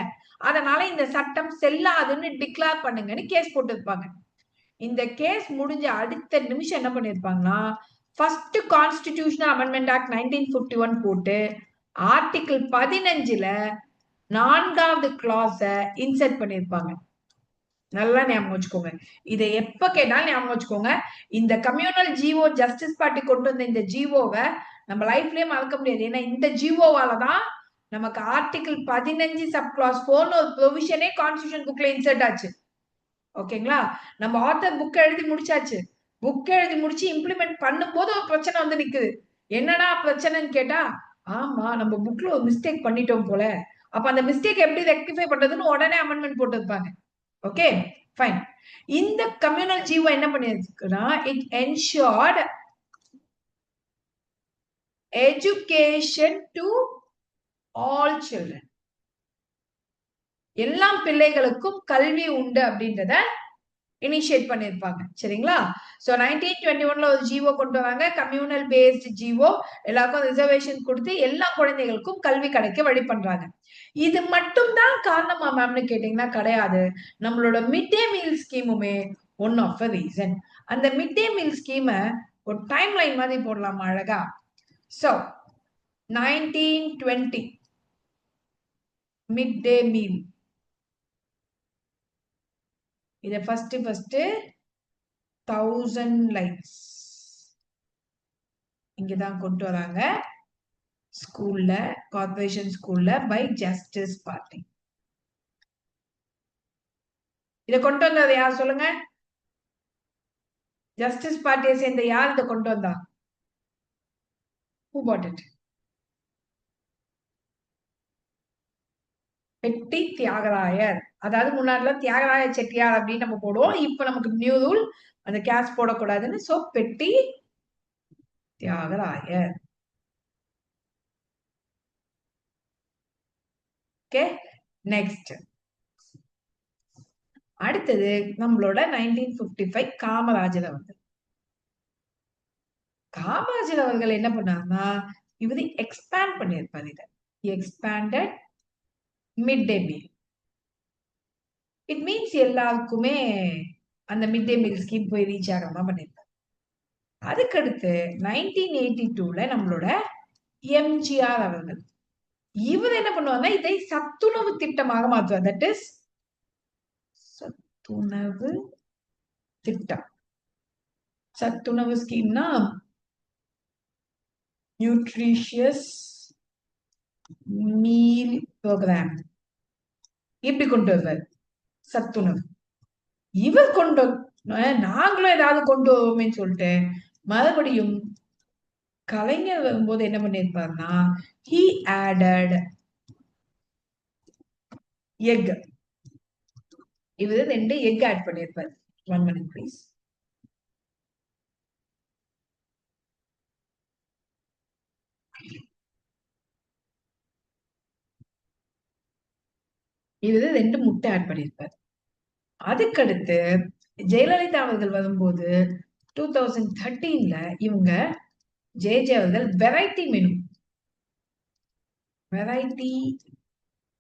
அதனால இந்த சட்டம் செல்லாதுன்னு டிக்ளேர் பண்ணுங்கன்னு கேஸ் போட்டிருப்பாங்க. இந்த கேஸ் முடிஞ்ச அடுத்த நிமிஷம் என்ன பண்ணிருப்பாங்கன்னா, ஃபர்ஸ்ட் கான்ஸ்டிடியூஷனல் அமெண்ட்மெண்ட் ஆக்ட் 1951 போட்டு ஆர்டிகிள் 15ல 4வது கிளாஸ இன்சர்ட் பண்ணிருப்பாங்க. நல்லா ஞாபகம் வச்சுக்கோங்க. இதை எப்ப கேட்டாலும் ஞாபகம் வச்சுக்கோங்க. இந்த கம்யூனல் ஜிஓ ஜஸ்டிஸ் பார்ட்டி கொண்டு வந்த இந்த ஜிஓவை நம்ம லைஃப்லயே மறக்க முடியாது. ஏன்னா இந்த ஜிஓவால தான் நமக்கு ஆர்டிகிள் 15 சப் கிளாஸ் 4 ஒரு ப்ரொவிஷனே கான்ஸ்டிடியூஷன் புக்ல இன்சர்ட் ஆச்சு. ஓகேங்களா? நம்ம ஆத்தர் புக் எழுதி முடிச்சாச்சு. புக் எழுதி முடிச்சு இம்ப்ளிமெண்ட் பண்ணும் போது ஒரு பிரச்சனை வந்து நிக்குது. என்னடா பிரச்சனைன்னு கேட்டா, ஆமா நம்ம புக்ல ஒரு மிஸ்டேக் பண்ணிட்டோம் போல. அப்ப அந்த மிஸ்டேக் எப்படி ரெக்டிஃபை பண்றதுன்னு உடனே அமெண்ட்மெண்ட் போட்டிருப்பாங்க. Okay fine. இந்த கம்யூனல் ஜிஓ என்ன பண்ணிருக்குன்னா, it ensured education to all children. எல்லா பிள்ளைகளுக்கும் கல்வி உண்டு அப்படின்றத இனிஷியேட் பண்ணிருப்பாங்க. சரிங்களா? சோ 1921ல ஒரு ஜிஓ கொண்டு வராங்க, கம்யூனல் பேஸ்ட் ஜிஓ. எல்லாருக்கும் ரிசர்வேஷன் கொடுத்து எல்லா குழந்தைகளுக்கும் கல்வி கிடைக்க வழி பண்றாங்க. இது மட்டும் தான் காரணமா மேம்னு கேட்டீங்கன்னா கிடையாது. நம்மளோட மிட் டே மீல் ஸ்கீமுமே ஒன் ஆஃப் த ரீசன். அந்த மிட் டே மீல் ஸ்கீம ஒரு டைம் லைன் மாதிரி போடலாமா அழகா? So 1920 mid day meal. இத ஃபர்ஸ்ட் 1000 லைன்ஸ் இங்கதான் கொண்டு வராங்க ஸ்கூல்ல, கார்பரேஷன் ஸ்கூல்ல பை ஜஸ்டிஸ் பார்ட்டி. இத கொண்டு வந்தது யார் சொல்லுங்க? ஜஸ்டிஸ் பார்ட்டியை சேர்ந்த யார் இதை கொண்டு வந்தா? Who bought it? பெட்டி தியாகராயர். அதாவது முன்னாடில தியாகராய செட்டியார் அப்படின்னு நம்ம போடுவோம். இப்ப நமக்கு நியூ ரூல் அந்த கேஸ் போடக்கூடாதுன்னு. சோ பெட்டி தியாகராயர். Okay next. அடுத்தது நம்மளோட 1955 காமராஜர் அவர்கள். காமராஜர் அவர்கள் என்ன பண்ணாருன்னா, இவரு எக்ஸ்பேண்ட் பண்ணியிருப்பாரு. இதை expanded mid day meal. It means எல்லாருக்குமே அந்த மிட் டே மீல் ஸ்கீம் போய் ரீச் ஆகாம பண்ணிருப்பாரு. அதுக்கடுத்து 1982ல நம்மளோட எம்ஜிஆர் அவர்கள், இவர் என்ன பண்ணுவாங்க, இதை சத்துணவு திட்டமாக மாற்றுவார். தட் இஸ் சத்துணவு திட்டம். சத்துணவு ஸ்கீம்னா நியூட்ரிஷியஸ் மீல் ப்ரோக்ராம். இப்படி கொண்டு வருவார் சத்துணவு. இவர் கொண்டு நாங்களும் ஏதாவது கொண்டு வருவோம்னு சொல்லிட்டு மறுபடியும் கலைஞர் வரும்போது என்ன பண்ணிருப்பாருன்னா, he added egg. இவரு 2 எக் ஆட் பண்ணிருப்பாரு. 1 minute please. இவரு 2 முட்டை ஆட் பண்ணிருப்பாரு. அதுக்கடுத்து ஜெயலலிதா அவர்கள் வரும்போது 2013ல இவங்க ஜே அவர்கள் வெரைட்டி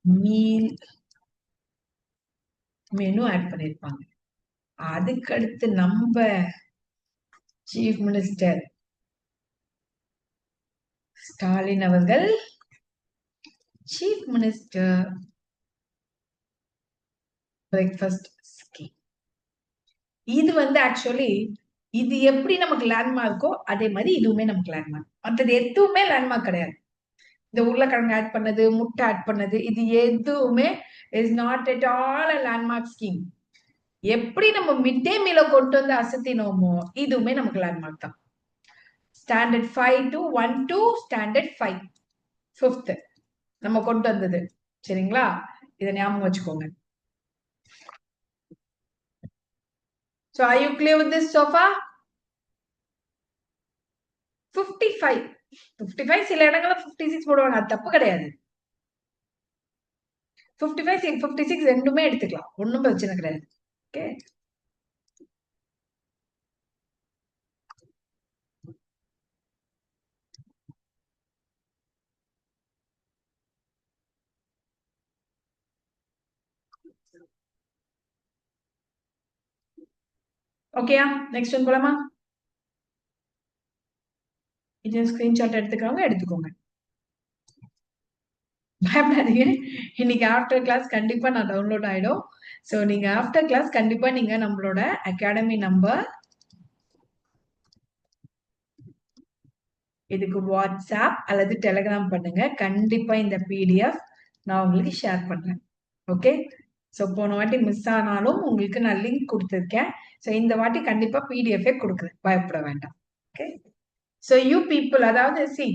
மீல் மெனு ஆட் பண்ணிருப்பாங்க. அதுக்கடுத்து நம்ம சீஃப் மினிஸ்டர் ஸ்டாலின் அவர்கள் சீஃப் மினிஸ்டர் பிரேக்ஃபாஸ்ட் ஸ்கீம். இது வந்து ஆக்சுவலி இது எப்படி நமக்கு லேண்ட்மார்க்கோ அதே மாதிரி இதுவுமே நமக்கு லேண்ட்மார்க். மற்றது எதுவுமே லேண்ட்மார்க் கிடையாது. இந்த உருளைக்கிழங்கு ஆட் பண்ணது, முட்டை ஆட் பண்ணது, இது எதுவுமே is not at all a landmark scheme. எப்படி நம்ம மிட் டே மீல கொண்டு வந்து அசத்தினோமோ இதுவுமே நமக்கு லேண்ட்மார்க் தான். Standard 5 to 1 to standard 5 5th நம்ம கொண்டு வந்தது. சரிங்களா? இதை ஞாபகம் வச்சுக்கோங்க. So are you clear with this so far? 55. 55 சில இடங்கள்ல 56 போடுவாங்க. அது தப்பு கிடையாது. 55, 56 ரெண்டுமே எடுத்துக்கலாம். ஒண்ணும் பிரச்சனை கிடையாது. ஓகே. ஓகேயா? நெக்ஸ்ட் ஒன் போலாமா? இது ஸ்கிரீன்ஷாட் எடுத்துக்கோங்க, எடுத்துக்கோங்க. பயப்படாதீங்க. இன்னைக்கு ஆஃப்டர் கிளாஸ் கண்டிப்பா நான் டவுன்லோட் ஆயிடும். சோ நீங்க ஆஃப்டர் கிளாஸ் கண்டிப்பா நீங்க நம்மளோட அகாடமி நம்பர், இதுக்கு வாட்ஸ்அப் அல்லது டெலிகிராம் பண்ணுங்க. கண்டிப்பா இந்த பிடிஎஃப் நான் உங்களுக்கு ஷேர் பண்றேன். ஓகே. சோ போன வாட்டி மிஸ் ஆனாலும் உங்களுக்கு நான் லிங்க் கொடுத்துருக்கேன். சோ இந்த வாட்டி கண்டிப்பா பிடிஎஃப் கொடுக்குறேன். பயப்பட வேண்டாம். ஓகே. So you people, அதாவது see,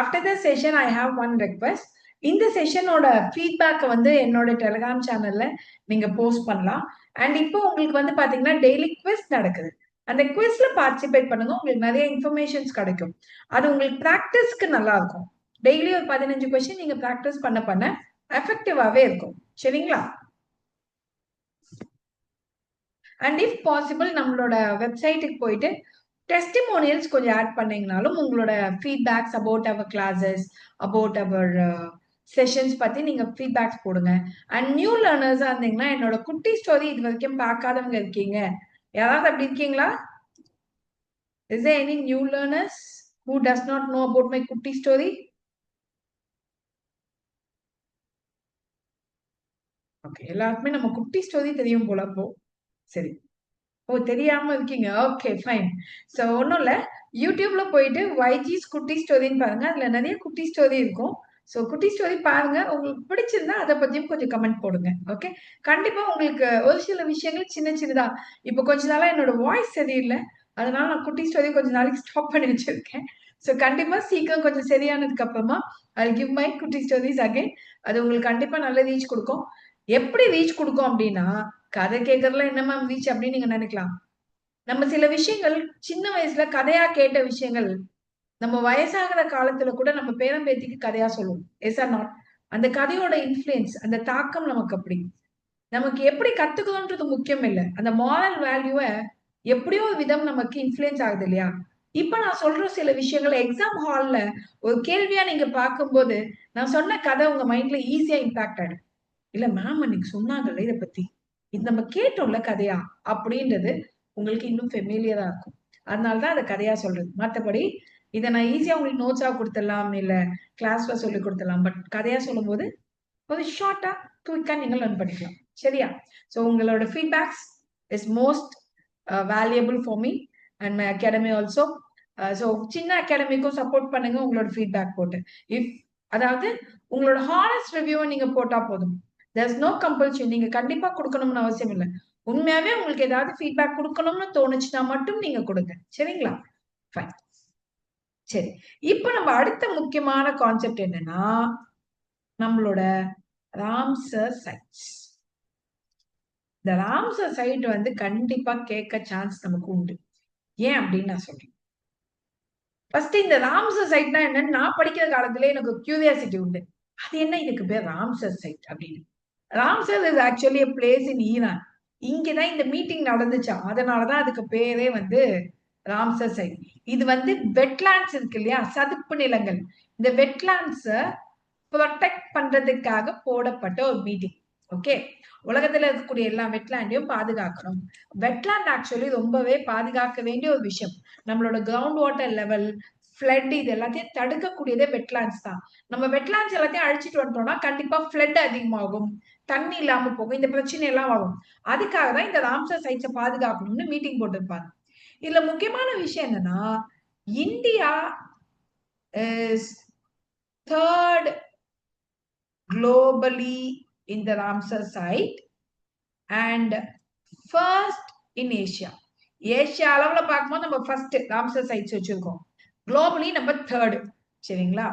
after the session I have one request. இந்த செஷனோட ஃபீட்பேக் வந்து என்னோட டெலிகிராம் சேனல்ல நீங்க போஸ்ட் பண்ணலாம். அண்ட் இப்போ உங்களுக்கு வந்து பாத்தீங்கன்னா டெய்லி குவிஸ் நடக்குது. அந்த குவிஸ்ல பார்ட்டிசிபேட் பண்ணுங்க. உங்களுக்கு நிறைய இன்ஃபர்மேஷன்ஸ் கிடைக்கும். அது உங்களுக்கு பிராக்டிஸ்க்கு நல்லா இருக்கும். டெய்லி ஒரு 15 கொஸ்டின் நீங்க பிராக்டிஸ் பண்ண எஃபெக்டிவாவே இருக்கும். சரிங்களா? அண்ட் இஃப் பாசிபிள் நம்மளோட வெப்சைட்டுக்கு போயிட்டு டெஸ்டிமோனியல்ஸ் கொஞ்சம் ஆட் பண்ணீங்கனாலும் உங்களோட feedbacks about our classes, about our sessions பத்தி நீங்க ஃபீட்பேக்ஸ் போடுங்க. அண்ட் நியூ லேர்னர்ஸா இருந்தீங்கன்னா என்னோட குட்டி ஸ்டோரி இது வரைக்கும் பார்க்காதவங்க இருக்கீங்க, யாராவது அப்படி இருக்கீங்களா? Is there any new learners who does not know about my குட்டி ஸ்டோரி? ஓகே, எல்லாருக்குமே நம்ம குட்டி ஸ்டோரி தெரியும் போல. அப்போ சரி. ஓ, தெரியாம இருக்கீங்க. Okay, fine. சோ ஒண்ணும் இல்ல, யூடியூப்ல போயிட்டு வைஜிஸ் குட்டி ஸ்டோரின்னு பாருங்க. அதுல நிறைய குட்டி ஸ்டோரி இருக்கும். சோ குட்டி ஸ்டோரி பாருங்க. உங்களுக்கு பிடிச்சிருந்தா அதை பத்தியும் கொஞ்சம் கமெண்ட் போடுங்க. ஓகே. கண்டிப்பா உங்களுக்கு ஒரு சில விஷயங்கள் சின்ன சின்னதா, இப்ப கொஞ்ச நாளா என்னோட வாய்ஸ் சரியில்லை, அதனால நான் குட்டி ஸ்டோரி கொஞ்ச நாளைக்கு ஸ்டாப் பண்ணி வச்சிருக்கேன். சோ கண்டிப்பா சீக்கிரம் கொஞ்சம் சரியானதுக்கு அப்புறமா ஐ கிவ் மை குட்டி ஸ்டோரிஸ் அகைன். அது உங்களுக்கு கண்டிப்பா நல்ல ரீச் கொடுக்கும். எப்படி ரீச் கொடுக்கும் அப்படின்னா, கதை கேட்கறதுல என்ன மேம் ரீச் அப்படின்னு நீங்க நினைக்கலாம். நம்ம சில விஷயங்கள் சின்ன வயசுல கதையா கேட்ட விஷயங்கள் நம்ம வயசாகிற காலத்துல கூட நம்ம பேரன் பேத்திக்கு கதையா சொல்லுவோம். Yes or not? அந்த கதையோட இன்ஃபுளுயன்ஸ், அந்த தாக்கம் நமக்கு அப்படி. நமக்கு எப்படி கத்துக்கணும்ன்றது முக்கியம் இல்ல. அந்த மாரல் வேல்யூவை எப்படியோ ஒரு விதம் நமக்கு இன்ஃபுளுயன்ஸ் ஆகுது இல்லையா? இப்ப நான் சொல்ற சில விஷயங்களை எக்ஸாம் ஹால்ல ஒரு கேள்வியா நீங்க பார்க்கும்போது நான் சொன்ன கதை உங்க மைண்ட்ல ஈஸியா இம்பாக்ட் ஆயிடும். இல்ல மேம் அன்னைக்கு சொன்னாங்கல்ல இத பத்தி, இது நம்ம கேட்டோம்ல கதையா அப்படின்றது உங்களுக்கு இன்னும் ஃபெமிலியரா இருக்கும். அதனாலதான் அதை கதையா சொல்றது. மத்தபடி இதை நான் ஈஸியா உங்களுக்கு நோட்ஸா கொடுத்துடலாம், இல்ல கிளாஸ்ல சொல்லி கொடுத்துடலாம். பட் கதையா சொல்லும் போது ஒரு ஷார்ட்டா குயிக்கா நீங்க லேர்ன் பண்ணிக்கலாம். சரியா? சோ உங்களோட feedbacks is most valuable for me and my academy also. So சின்ன அகாடமிக்கும் சப்போர்ட் பண்ணுங்க உங்களோட ஃபீட்பேக் போட்டு. இஃப் அதாவது உங்களோட ஹானஸ்ட் ரிவ்யூவை நீங்க போட்டா போதும். there's no compulsion. நீங்க கண்டிப்பா கொடுக்கணும்னு அவசியம் இல்லை. உண்மையாவே உங்களுக்கு ஏதாவது ஃபீட்பேக் கொடுக்கணும்னு தோணுச்சுன்னா மட்டும் நீங்க கொடுங்க. சரிங்களா? ஃபைன். சரி, இப்போ நம்ம அடுத்த முக்கியமான கான்செப்ட் என்னன்னா, நம்மளோட ராம்சர் சைட்ஸ். இந்த ராம்சர் சைட் வந்து கண்டிப்பா கேட்க சான்ஸ் நமக்கு உண்டு. ஏன் அப்படின்னு நான் சொல்றேன். ஃபர்ஸ்ட் இந்த ராம்சர் சைட்னா என்னன்னு நான் படிக்கிற காலத்துல எனக்கு கியூரியாசிட்டி உண்டு. அது என்ன இதுக்கு பேர் ராம்சர் சைட் அப்படின்னு. Ramsar is actually a place in Iran. இங்கதான் இந்த மீட்டிங் நடந்துச்சா, அதனாலதான் அதுக்கு பேரே வந்து ராம்சர் சைட். இது வந்து வெட்லாண்ட்ஸ் இருக்கு இல்லையா, சதுப்பு நிலங்கள். இந்த வெட்லாண்ட்ஸ ப்ரொடெக்ட் பண்றதுக்காக போடப்பட்ட ஒரு மீட்டிங். ஓகே. உலகத்துல இருக்கக்கூடிய எல்லா வெட்லாண்டையும் பாதுகாக்கணும். வெட்லாண்ட் ஆக்சுவலி ரொம்பவே பாதுகாக்க வேண்டிய ஒரு விஷயம். நம்மளோட கிரவுண்ட் வாட்டர் லெவல், ஃபிளட், இது எல்லாத்தையும் தடுக்கக்கூடியதே வெட்லாண்ட்ஸ் தான். நம்ம வெட்லாண்ட்ஸ் எல்லாத்தையும் அழிச்சிட்டு வந்துட்டோம்னா கண்டிப்பா ஃபிளட் அதிகமாகும், தண்ணி இல்லாம போகும், இந்த பிரச்சனை எல்லாம் வரும். அதுக்காக தான் இந்த ராம்சர் சைட்ஸை பாதுகாக்கணும்னு மீட்டிங் போட்டிருப்பாங்க. இதுல முக்கியமான விஷயம் என்னன்னா, India is third globally in the Ramsar site and first in Asia. Asia அளவுல பார்க்கும்போது நம்ம ஃபர்ஸ்ட் ராம்சர் சைட்ஸ் வச்சிருக்கோம். குளோபலி நம்ம தேர்ட். சரிங்களா?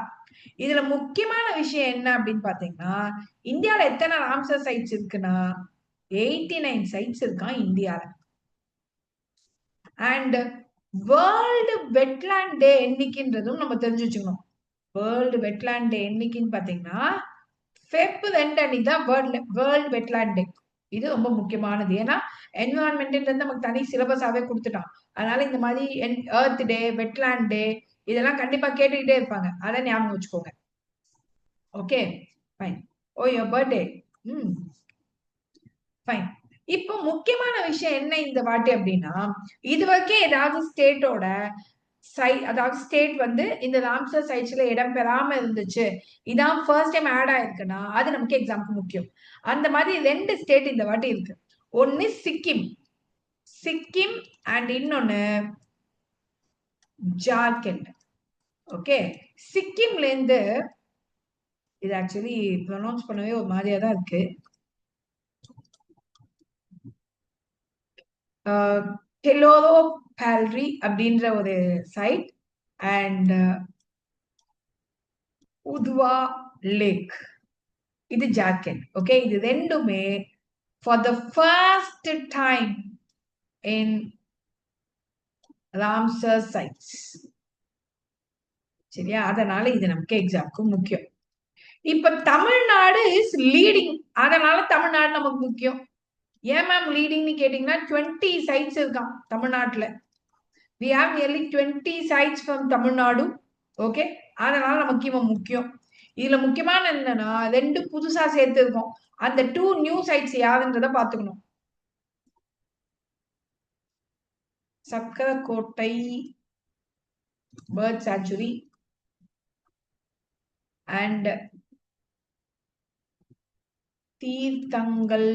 இதுல முக்கியமான விஷயம் என்ன அப்படின்னு பாத்தீங்கன்னா, இந்தியால எத்தனை ராம்சர் சைட்ஸ் இருக்குன்னா 89 சைட்ஸ் இருக்கான் இந்தியால. அண்ட் வேர்ல்டு வெட்லேண்ட் டே என்னைக்குன்றதும் நம்ம தெரிஞ்சு வச்சுக்கணும். வேர்ல்டு வெட்லேண்ட் டே என்னைக்குன்னு பாத்தீங்கன்னா ஃபெப் 2 அன்னைக்கு தான் வேர்ல்டு வெட்லேண்ட் டே. இது ரொம்ப முக்கியமானது. ஏன்னா என்விரான்மெண்ட் நமக்கு தனி சிலபஸாவே கொடுத்துட்டான். அதனால இந்த மாதிரி எர்த் டே, வெட்லேண்ட் டே இதெல்லாம் கண்டிப்பா கேட்டுக்கிட்டே இருப்பாங்க. அதை ஞாபகம் வச்சுக்கோங்க. Okay fine. Oh your birthday. Fine. இப்போ முக்கியமான விஷயம் என்ன இந்த வாட்டி அப்படின்னா, இது வரைக்கும் ஏதாவது ஸ்டேட்டோட அதாவது ஸ்டேட் வந்து இந்த ராம்சர் சைட்ஸ்ல இடம் பெறாம இருந்துச்சு, இதான் ஃபர்ஸ்ட் டைம் ஆட் ஆயிருக்குன்னா அது நமக்கு எக்ஸாம்க்கு முக்கியம். அந்த மாதிரி 2 ஸ்டேட் இந்த வாட்டி இருக்கு. ஒன்னு சிக்கிம், சிக்கிம் அண்ட் இன்னொன்னு ஜார்க்கண்ட். ஓகே, சிக்கிம்ல இருந்து இது ஆக்சுவலி ப்ரொனவுன்ஸ் பண்ணவே ஒரு மாதிரியா தான் இருக்கு. கெலோரோ பால்ரி அப்படின்ற ஒரு சைட் அண்ட் உத்வா லேக், இது ஜார்க்கண்ட். ஓகே, இது ரெண்டுமே for the first time in Ramsar sites. சரியா? அதனால இது நமக்கு எக்ஸாம்க்கு முக்கியம். இப்ப தமிழ்நாடு இஸ் லீடிங், அதனால தமிழ்நாடு நமக்கு முக்கியம். ஏன் மேம் லீடிங்னு கேட்டீங்கன்னா 20 சைட்ஸ் இருக்கான் தமிழ்நாட்டுல. we have nearly 20 sites from Tamil Nadu. Okay, அதனால நமக்கு இவன் முக்கியம். இதுல முக்கியமான என்னன்னா 2 புதுசா சேர்த்து இருக்கோம். அந்த 2 நியூ சைட்ஸ் யாருன்றத பாத்துக்கணும். Chakkarakottai bird sanctuary and Theerthangal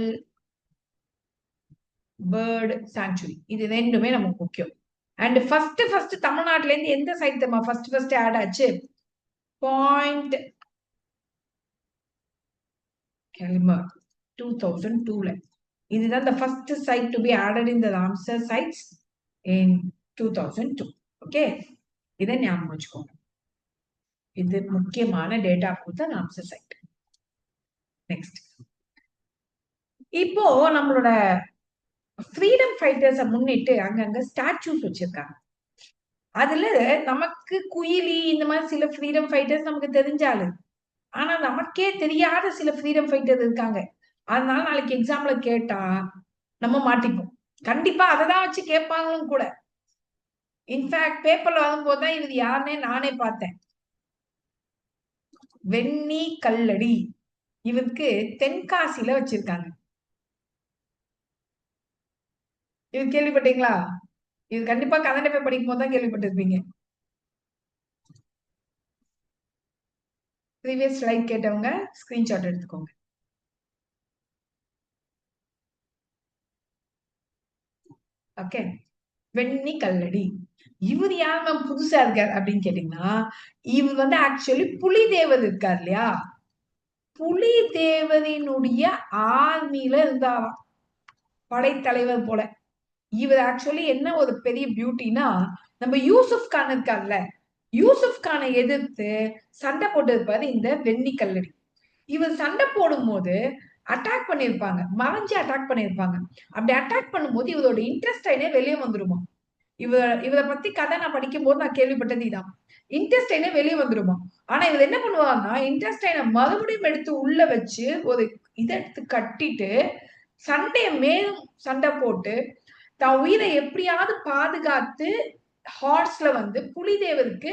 bird sanctuary, இது ரெண்டுமே நமக்கு முக்கியம். அண்ட் ஃபர்ஸ்ட் தமிழ்நாட்டுல இருந்து எந்த சைட் நம்ம ஃபர்ஸ்ட் ஆட் ஆச்சு? பாயிண்ட் கெல்மர் 2002ல. இதுதான் the first site to be added in the Ramsar sites in 2002. Okay, இதை ஞாபகம் வச்சுக்கோங்க. இது முக்கியமான டேட்டா கொடுத்த ராம்சர் சைட். நெக்ஸ்ட், இப்போ நம்மளோட ஃப்ரீடம் ஃபைட்டர்ஸை முன்னிட்டு அங்கங்க ஸ்டாச்சூஸ் வச்சிருக்காங்க. அதுல நமக்கு குயிலி இந்த மாதிரி சில ஃப்ரீடம் ஃபைட்டர்ஸ் நமக்கு தெரிஞ்சாலு, ஆனா நமக்கே தெரியாத சில ஃப்ரீடம் ஃபைட்டர் இருக்காங்க. அதனால நாளைக்கு எக்ஸாம்ல கேட்டா நம்ம மாட்டிப்போம். கண்டிப்பா அதை தான் வச்சு கேட்பாங்களும் கூட. இன்ஃபேக்ட் பேப்பர்ல வரும்போது தான் இது யாருன்னே நானே பார்த்தேன். வெண்ணி கல்லடி, இவருக்கு தென்காசியில வச்சிருக்காங்க. இது கேள்விப்பட்டீங்களா? இது கண்டிப்பா கதனை போய் படிக்கும் போது தான் கேள்விப்பட்டிருப்பீங்க. ப்ரீவியஸ் ஸ்லைட் கேட்டவங்க ஸ்கிரீன்ஷாட் எடுத்துக்கோங்க. ஓகே, வெண்ணி கல்லடி. இவர் யார் மேம் புதுசா இருக்கார் அப்படின்னு கேட்டீங்கன்னா, இவர் வந்து ஆக்சுவலி புலி தேவர் இருக்கார் இல்லையா, புலி தேவரினுடைய ஆர்மியில இருந்தாராம், படைத்தலைவர் போல. இவர் ஆக்சுவலி என்ன ஒரு பெரிய பியூட்டினா, நம்ம யூசுப் கான் இருக்கார்ல, யூசுப் கானை எதிர்த்து சண்டை போட்டு இருப்பாரு இந்த வெண்ணி கல்லடி. இவர் சண்டை போடும் போது அட்டாக் பண்ணிருப்பாங்க, மறைஞ்சு அட்டாக் பண்ணிருப்பாங்க. அப்படி அட்டாக் பண்ணும்போது இவரோட இன்ட்ரெஸ்டைனே வெளியே வந்துருமா. இவரை பத்தி கதை நான் படிக்கும் போது நான் கேள்விப்பட்டது இதான். இன்டெஸ்டைனே வெளியே வந்துருமா. ஆனா இவர் என்ன பண்ணுவாங்கன்னா, இன்டெஸ்டைனை மறுபடியும் எடுத்து உள்ள வச்சு ஒரு இதை எடுத்து கட்டிட்டு சண்டைய மேலும் சண்டை போட்டு தான் உயிரை எப்படியாவது பாதுகாத்து ஹார்ஸ்ல வந்து புலிதேவருக்கு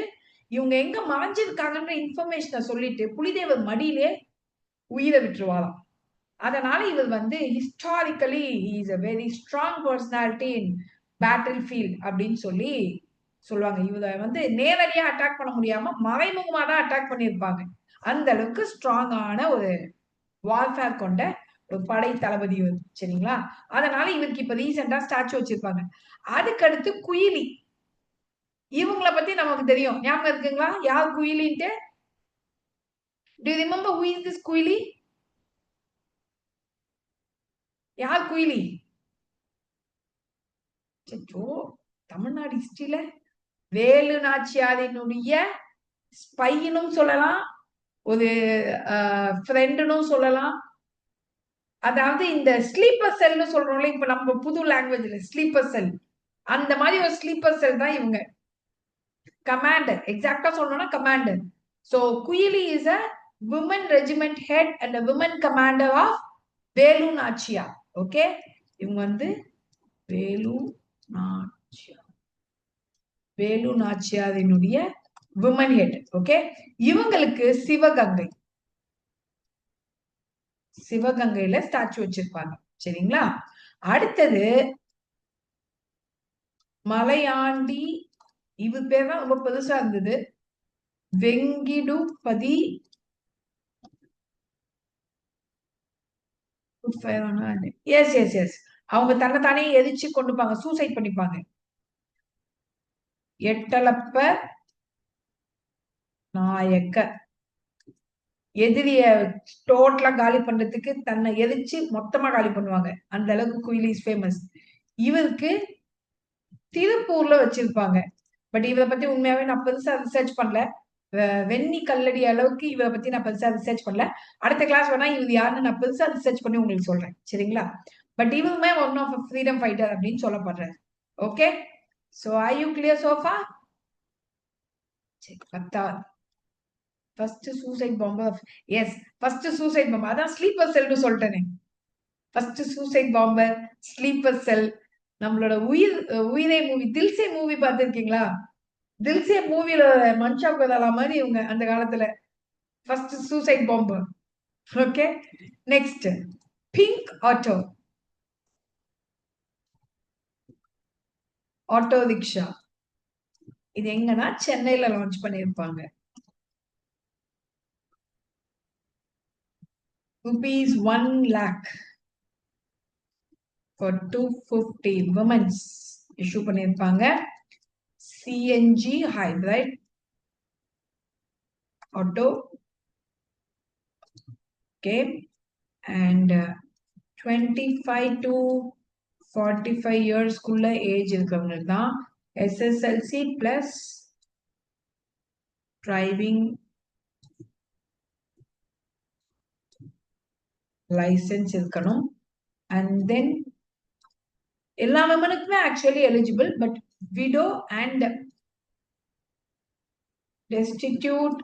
இவங்க எங்க மறைஞ்சிருக்காங்கன்ற இன்ஃபர்மேஷனை சொல்லிட்டு புலிதேவர் மடியிலே உயிரை விட்டுருவாராம். அதனால இவர் வந்து historically is a very strong personality in battle field அப்படின்னு சொல்லி சொல்லுவாங்க. இவரை வந்து நேரடியா அட்டாக் பண்ண முடியாம மறைமுகமா தான் அட்டாக் பண்ணியிருப்பாங்க. அந்த அளவுக்கு ஸ்ட்ராங்கான ஒரு வார்ஃபேர் கொண்ட ஒரு படை தளபதி சரிங்களா. அதனால இவருக்கு இப்ப ரீசெண்டா ஸ்டாச்சு வச்சிருப்பாங்க. அதுக்கடுத்து குயிலி, இவங்கள பத்தி நமக்கு தெரியும், ஞாபகம் இருக்குங்களா? யார் குயிலின்ட்டு? Do you remember who is this Kuyili? யார் குயிலி? தமிழ்நாடு ஹிஸ்டரியில வேலு நாச்சியாரினுடைய ஸ்பைனும் சொல்லலாம், ஒரு ஃப்ரெண்டுன்னு சொல்லலாம். அதாவது இந்த ஸ்லீப்பர் செல்னு சொல்றோம்ல, இப்ப நம்ம புது லாங்குவேஜ்ல ஸ்லீப்பர் செல், அந்த மாதிரி ஒரு ஸ்லீப்பர் செல் தான் இவங்க. கமாண்டர், எக்ஸாக்டா சொல்லணும்னா commander. So Kuyili is a women regiment head and women commander of Velu Nachiya. Okay, இவங்க வந்து வேலு நாச்சியா, வேலு நாச்சியாரினுடைய விமன் ஹெட். ஓகே, இவங்களுக்கு சிவகங்கை, சிவகங்கையில ஸ்டாச்சு வச்சிருப்பாங்க. சரிங்களா? அடுத்தது மலையாண்டி, இது பேர் தான் ரொம்ப பெருசா இருந்தது. வெங்கிடுபதி எஸ் எஸ் எஸ், அவங்க தன்னைத்தானே எரிச்சு கொண்டுப்பாங்க, சூசைட் பண்ணிப்பாங்க. எட்டலப்ப நாயக்க, எதிரிய டோட்டலா காலி பண்றதுக்கு தன்னை எரிச்சு மொத்தமா காலி பண்ணுவாங்க. அந்த அளவுக்கு குயிலி இஸ் ஃபேமஸ். இவருக்கு திருப்பூர்ல வச்சிருப்பாங்க. பட் இவரை பத்தி உண்மையாவே நான் பெருசா ரிசர்ச் பண்ணல. வெண்ணி கல்லடி அளவுக்கு இவரை பத்தி நான் பெருசா ரிசர்ச் பண்ணல. அடுத்த கிளாஸ் வேணா இவர் யாருன்னு நான் பெருசா ரிசர்ச் பண்ணி உங்களுக்கு சொல்றேன். சரிங்களா? பட் இவருமே ஒன் ஆஃப் ஃப்ரீடம் ஃபைட்டர் அப்படின்னு சொல்லப்படுறாரு. Okay, so are you clear so far? சரி, 10வது first suicide bomber. Yes, first suicide bomber. அதான் ஸ்லீப்பர் செல்னு சொல்லிட்டேனே. First suicide bomber, sleeper cell. நம்மளோட உயிரே மூவி, தில்சே மூவி பார்த்திருக்கீங்களா? தில்சே மூவில மன்ஷா கொய்ராலா மாதிரி இவங்க அந்த காலத்துல first suicide bomber. Okay, next pink auto, auto rickshaw. இது எங்கன்னா சென்னையில லான்ச் பண்ணிருப்பாங்க. rupees 1 lakh for 250 women's issue பண்ணிருப்பாங்க. CNG hybrid auto. Okay, and 25 to 45 இயர்ஸ்க்குள்ள ஏஜ் இருக்கவங்களுக்கு தான் எஸ்எஸ்எல்சி பிளஸ் டிரைவிங் லைசன்ஸ் இருக்கணும். அண்ட் தென் எல்லா விமனுக்குமே actually eligible, but widow and destitute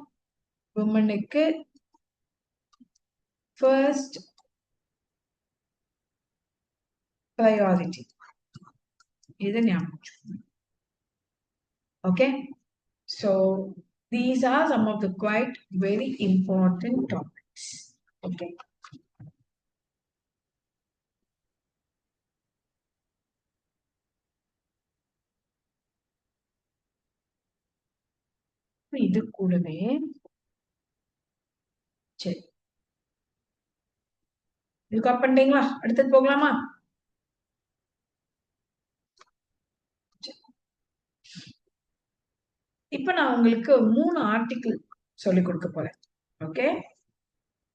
விமனுக்கு ஃபர்ஸ்ட் priority. இது ஞாபகம். Okay, so these are some of the quite very important topics. Okay, இது கூடவே சரி, இது கப் பண்ணிட்டீங்களா? அடுத்தது போகலாமா? இப்ப நான் உங்களுக்கு 3 ஆர்டிகிள் சொல்லி கொடுக்க போறேன். Okay,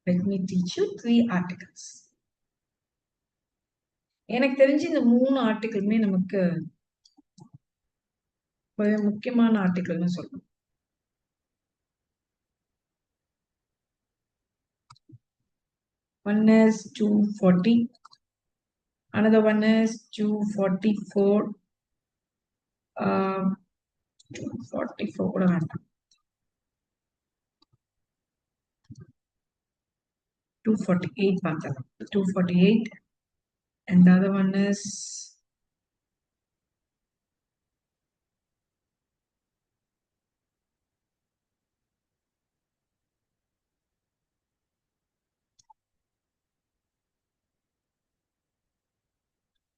let me teach you 3 articles. எனக்கு தெரிஞ்சு இந்த 3 ஆர்டிகிளுமே நமக்கு ஒரு முக்கியமான ஆர்டிகிள்னு சொல்லணும். One is 240, another one is 244, 244 கூட வேண்டாம், 248 பார்த்தலாம். 248, and the other one is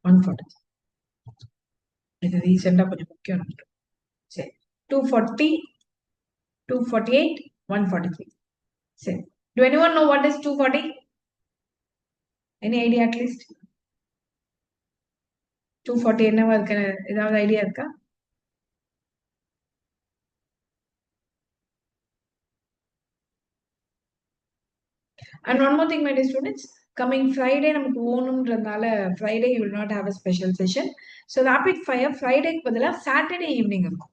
140. இது ரீசெண்டா கொஞ்சம் முக்கியம். சரி, 240, 248, 143. சரி, do anyone know what is 240? Any idea at least? 240 என்னவா இருக்கு? ஏதாவது ஐடியா இருக்கா? And one more thing, my dear students, coming Friday நமக்கு ஓணும்ன்றதுனால Friday you will not have a special session. So rapid fire Fridayக்கு பதிலா Saturday evening இருக்கும்.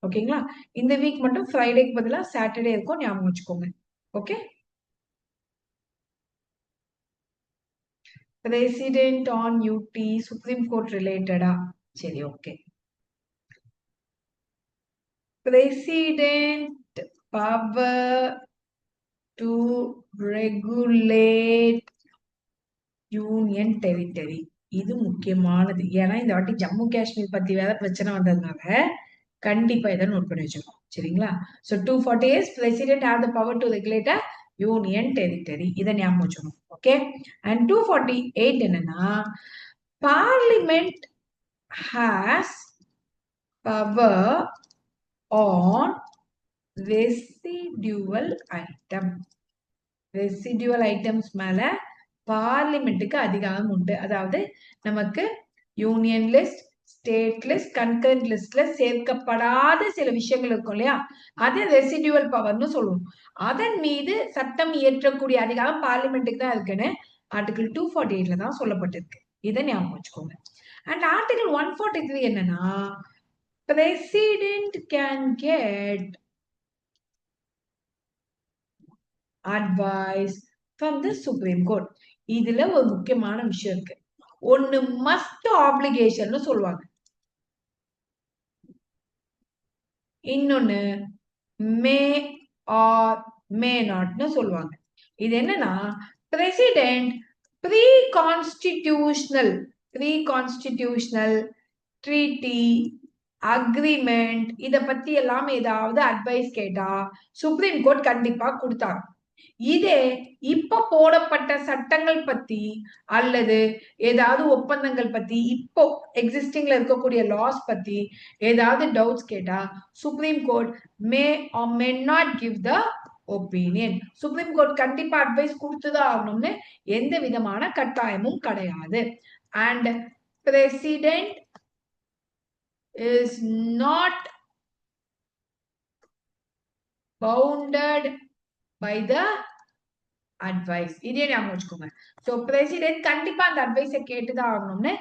ஓகேங்களா? இந்த week மட்டும் ஃப்ரைடேக்கு பதிலா சாட்டர்டே இருக்கும், ஞாபகம் வச்சுக்கோங்க. Okay, resident on UT supreme court ரிலேட்டடா? சரி, okay. president power to regulate union territory. இது முக்கியமானது. ஏன்னா இந்த வாட்டி ஜம்மு காஷ்மீர் பத்தி வேற பிரச்சனை வந்ததுனால கண்டிப்பா இதை நோட் பண்ணி வச்சுக்கணும். சரிங்களா? So 240 is president have the power to regulate a union territory. இதை ஞாபகம் வச்சுக்கணும். ஓகே. And 248 என்னன்னா parliament has power on residual item. residual items மேல பார்லிமெண்ட்டுக்கு அதிகாரம் உண்டு. அதாவது நமக்கு union list, state list, concurrent லிஸ்ட்ல சேர்க்கப்படாத சில விஷயங்கள் இருக்கும் இல்லையா, அது ரெசிடுவல் பவர்னு சொல்லுவோம். அதன் மீது சட்டம் இயற்றக்கூடிய அதிகாரம் பார்லிமெண்ட்டுக்கு தான் இருக்குன்னு ஆர்டிகல் 248ல தான் சொல்லப்பட்டிருக்கு. இதை ஞாபகம் வச்சுக்கோங்க. அண்ட் ஆர்டிகல் 143 என்னன்னா president can get advice from the supreme court. இதுல ஒரு முக்கியமான விஷயம் இருக்கு. ஒன்னு மஸ்ட் ஆப்ளிகேஷன் சொல்லுவாங்க, இன்னொன்னு மே ஆர் மே நாட்னு சொல்லுவாங்க. இது என்னன்னா president pre constitutional treaty agreement இத பத்தி எல்லாம் ஏதாவது அட்வைஸ் கேட்டா சுப்ரீம் கோர்ட் கண்டிப்பா கொடுத்தாங்க. இதே இப்ப போடப்பட்ட சட்டங்கள் பத்தி அல்லது ஏதாவது ஒப்பந்தங்கள் பத்தி இப்போ எக்ஸிஸ்டிங்ல இருக்கக்கூடிய லாஸ் பத்தி ஏதாவது டவுட்ஸ் கேட்டா supreme court May R may not give the opinion. Supreme court கண்டிப்பா அட்வைஸ் கொடுத்துதான் ஆகணும்னு எந்த விதமான கட்டாயமும் கிடையாது. And president is not bounded by the advice. இதே ஞாபகம் வச்சுக்கோங்க. சோ பிரசிடென்ட் கண்டிப்பா அந்த அட்வைஸை கேட்டுதான் ஆகணும்னு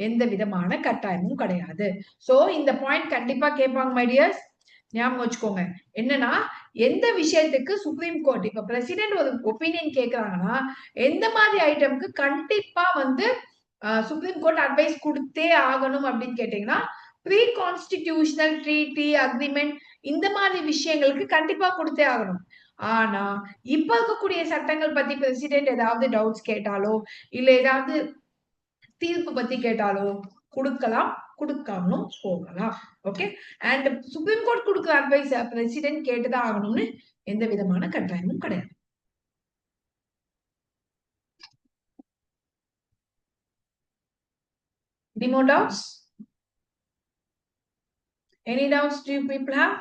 எந்த விதமான கட்டாயமும் கிடையாது. சோ இந்த பாயிண்ட் கண்டிப்பா கேட்பாங்க மை டியர்ஸ், ஞாபகம் வச்சுக்கோங்க. என்னன்னா எந்த விஷயத்துக்கு சுப்ரீம் கோர்ட் இப்ப பிரசிடென்ட் ஒரு ஒப்பீனியன் கேட்கறாங்கன்னா எந்த மாதிரி ஐட்டம்க்கு கண்டிப்பா சுப்ரீம் கோர்ட் அட்வைஸ் கொடுத்தே ஆகணும் அப்படின்னு கேட்டீங்கன்னா ப்ரீ கான்ஸ்டிடியூஷனல் ட்ரீட்டி அக்ரிமெண்ட் இந்த மாதிரி விஷயங்களுக்கு கண்டிப்பா கொடுத்தே ஆகணும். ஆனா இப்ப இருக்கக்கூடிய சட்டங்கள் பத்தி பிரசிடென்ட் ஏதாவது டவுட்ஸ் கேட்டாலோ இல்ல ஏதாவது தீர்ப்பு பத்தி கேட்டாலோ கொடுக்கலாம், கொடுக்காமலும் போகலாம். ஓகே. அண்ட் சுப்ரீம் கோர்ட் கொடுக்குற அட்வைஸ் பிரசிடென்ட் கேட்டுதான் ஆகணும்னு எந்த விதமான கட்டாயமும் கிடையாது. Any more doubts? Any doubts do you people have?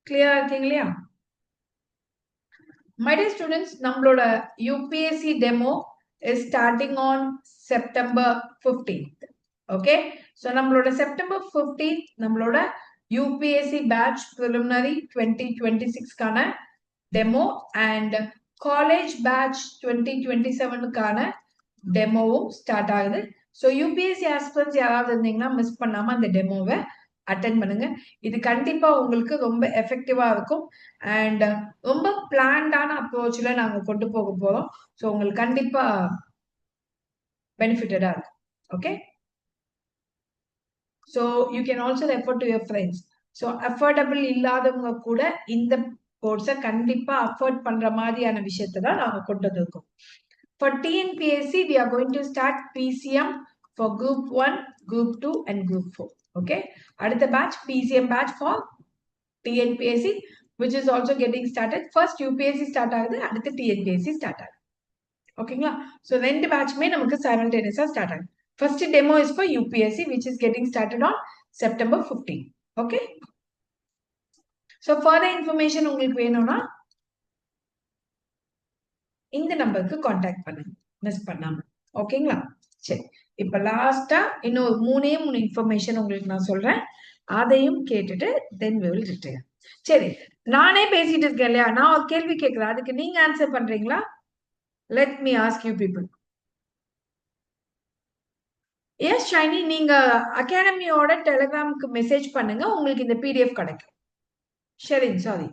Clear இருக்கீங்க இல்லையா? My dear students, நம்மளோட UPSC demo is starting on September 15th. Okay. So நம்மளோட September 15th நம்மளோட UPSC batch preliminary 2026 கான demo and college batch 2027 கான டெமோவும் start ஆகுது. So UPSC aspirants யாராவது இருந்தீங்கன்னா மிஸ் பண்ணாம அந்த டெமோவை அட்டென்ட் பண்ணுங்க. இது கண்டிப்பா உங்களுக்கு ரொம்ப எஃபெக்டிவா இருக்கும் அண்ட் ரொம்ப பிளான்டான அப்ரோச்ல நாங்க கொண்டு போக போறோம். ஸோ உங்களுக்கு கண்டிப்பா பெனிஃபிட்டடா இருக்கும். Okay. So you can also refer to your friends. So affordable இல்லாதவங்க கூட இந்த கோர்ஸை கண்டிப்பா அஃபோர்ட் பண்ற மாதிரியான விஷயத்தை தான் நாங்க கொண்டு வந்திருக்கோம். For TNPSC, we are going to start PCM for Group 1, Group 2 and Group 4. Okay. அடுத்த batch, PCM batch for TNPSC, which is also getting started. First UPSC start ஆகுது, அடுத்து TNPSC start ஆகுது. ஓகேங்களா? So ரெண்டு batchமே நமக்கு simultaneously start ஆகுது. First demo is for UPSC, which is getting started on September 15. Okay. So further information உங்களுக்கு வேணும்னா இந்த நம்பருக்கு கான்டாக்ட் பண்ணுங்க, மிஸ் பண்ணாம. ஓகேங்களா? சரி. இப்ப லாஸ்டா இன்னும் மூணு இன்ஃபர்மேஷன் உங்களுக்கு நான் சொல்றேன், அதையும் கேட்டுட்டு தென் we will return. சரி, நானே பேசிட்டு இருக்கேன் இல்லையா, நான் ஒரு கேள்வி கேட்கிறேன், அதுக்கு நீங்க ஆன்சர் பண்றீங்களா? Let me ask you people. Yes Shiny, நீங்க அகாடமியோட டெலிகிராமுக்கு மெசேஜ் பண்ணுங்க, உங்களுக்கு இந்த பிடிஎஃப் கிடைக்கும். ஷெரின், சாரி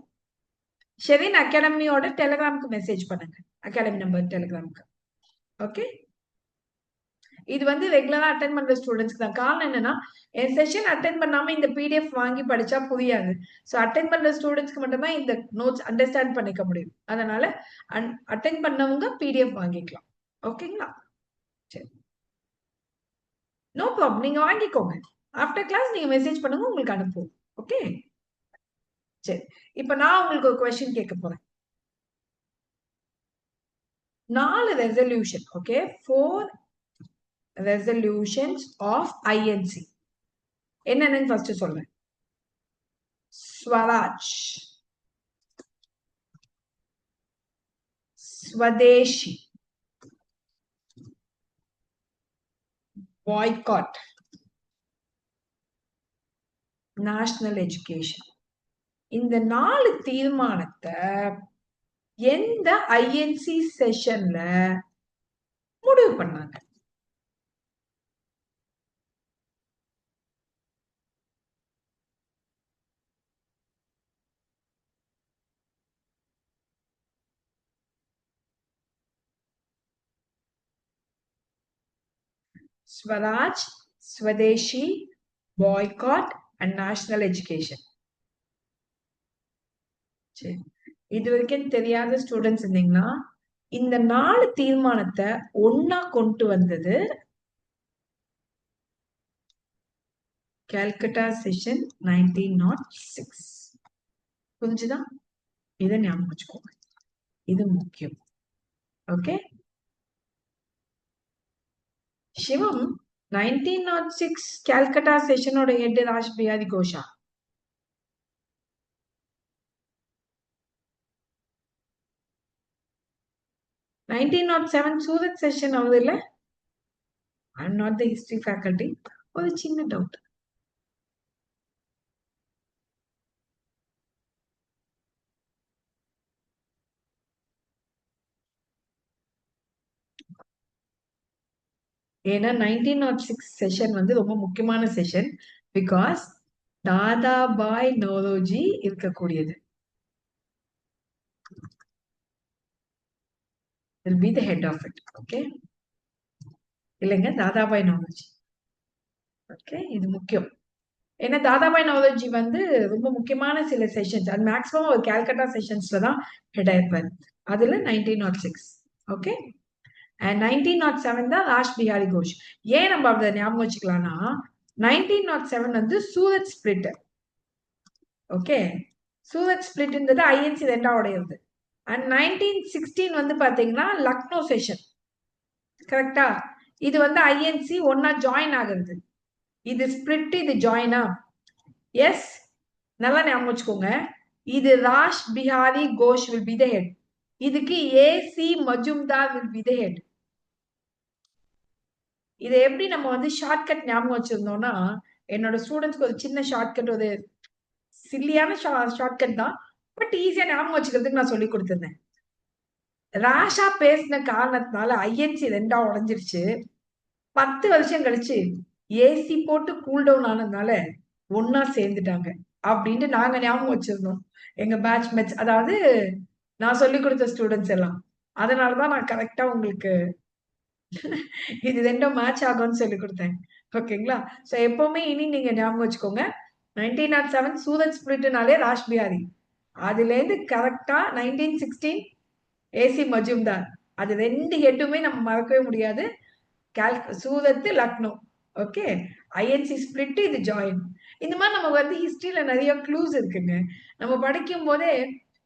ஷெரின், அகாடமியோட டெலிகிராமுக்கு மெசேஜ் பண்ணுங்க, அகாடமி நம்பர் டெலிகிராமுக்கு. ஓகே. இது வந்து ரெகுலரா அட்டென்ட் பண்ற ஸ்டூடெண்ட்ஸ்க்கு தான். காரணம் என்னன்னா, என் செஷன் அட்டென்ட் பண்ணாம இந்த பிடிஎஃப் வாங்கி படிச்சா புரியாது. ஸோ அட்டென்ட் பண்ற ஸ்டூடெண்ட்ஸ்க்கு மட்டும் தான் இந்த நோட்ஸ் அண்டர்ஸ்டாண்ட் பண்ணிக்க முடியும். அதனால அட்டென்ட் பண்ணவங்க பிடிஎஃப் வாங்கிக்கலாம். ஓகேங்களா? சரி. No problem. நீங்க வாங்கிக்கோங்க. ஆஃப்டர் கிளாஸ் நீங்க மெசேஜ் பண்ணுங்க, உங்களுக்கு அனுப்புவோம். ஓகே? சரி. இப்ப நான் உங்களுக்கு ஒரு கொஸ்டின் கேட்க போறேன். 4 resolution. Okay? 4 resolutions of INC. என்னன்னு ஃபர்ஸ்ட் சொல்றேன். Swaraj, Swadeshi, boycott, national education. இந்த 4 தீர்மானத்தை எந்த ஐஎன்சி செஷன்ல முடிவு பண்ணாங்க? Swaraj, Swadeshi, boycott and national education. சரி. இது வரைக்கும் தெரியாத ஸ்டூடெண்ட்ஸ் இருந்தீங்கன்னா, இந்த 4 தீர்மானத்தை ஒன்னா கொண்டு வந்தது கல்கட்டா செஷன் 1906. புரிஞ்சுதா? இதை ஞாபகம் வச்சுக்கோங்க. இது முக்கியம். ஓகே? சிவம் 1906 கல்கட்டா செஷனோட ஹெட் ராஜ் பிஹாரி கோஷா. 1907 சூரத் செஷன் ஆகுது இல்ல? I am not the history faculty. ஒரு சின்ன டவுட். ஏன்னா 1906 செஷன் வந்து ரொம்ப முக்கியமான செஷன். பிகாஸ் தாதாபாய் நௌரோஜி இருக்கக்கூடியது. will be the head of it. Okay? இல்லைங்க, தாதாபாய் நௌரோஜி. ஓகே, இது முக்கியம். ஏன்னா தாதாபாய் நௌரோஜி வந்து ரொம்ப முக்கியமான சில செஷன்ஸ், அது மேக்ஸிமம் ஒரு கல்கட்டா செஷன்ஸ்ல தான் ஹெட் ஆயிருப்பாரு. அதுல 1906. ஓகே? அண்ட் 1907 தான் ராஜ் பிஹாரி கோஷ். ஏன் நம்ம அதை ஞாபகம் வச்சுக்கலாம்னா, 1907 வந்து சூரத் ஸ்பிளிட். ஓகே? சூரத் ஸ்பிளிட்ன்றது ஐஎன்சி ரெண்டாவுடையது. அண்ட் 1916 வந்து பாத்தீங்கன்னா லக்னோ செஷன். கரெக்டா? இது வந்து ஐஎன்சி ஒன்னா ஜாயின் ஆகுறது. இது ஸ்பிளிட், இது ஜாயினா? எஸ். நல்லா ஞாபகம் வச்சுக்கோங்க. இது Raj Bihari Ghosh will be the head. இதுக்கு AC Majumdar will be the head. இதை எப்படி நம்ம வந்து ஷார்ட்கட் ஞாபகம் வச்சிருந்தோம்னா, என்னோட ஸ்டூடெண்ட்ஸ்க்கு ஒரு சின்ன ஷார்ட்கட், ஒரு சில்லியான ஷார்ட்கட் தான், பட் ஈஸியா ஞாபகம் வச்சுக்கிறதுக்கு நான் சொல்லி கொடுத்திருந்தேன். ராஷா பேசின காரணத்தினால ஐஎன்சி ரெண்டா உடைஞ்சிருச்சு. 10 வருஷம் கழிச்சு ஏசி போட்டு கூல் டவுன் ஆனதுனால ஒன்னா சேர்ந்துட்டாங்க அப்படின்ட்டு நாங்க ஞாபகம் வச்சிருந்தோம். எங்க பேட்ச் மேட்ச், அதாவது நான் சொல்லி கொடுத்த ஸ்டூடெண்ட்ஸ் எல்லாம். அதனாலதான் நான் கரெக்டா உங்களுக்கு இது ரெண்டும் மேட்ச் ஆகும்னு சொல்லி கொடுத்தேன். ஓகேங்களா? சோ எப்பவுமே இனி நீங்க ஞாபகம் வச்சுக்கோங்க, 1907 சூரத் ஸ்பிளிட்னாலே ராஜ் பிஹாரி. அதுல இருந்து கரெக்டா 1916 ஏசி மஜும்தார். அது ரெண்டு ஹெட்டுமே நம்ம மறக்கவே முடியாது. Surat, Lucknow. Okay? INC split, இது ஜாயின். இந்த மாதிரி நம்ம வந்து ஹிஸ்டரியில நிறைய க்ளூஸ் இருக்குங்க. நம்ம படிக்கும் போதே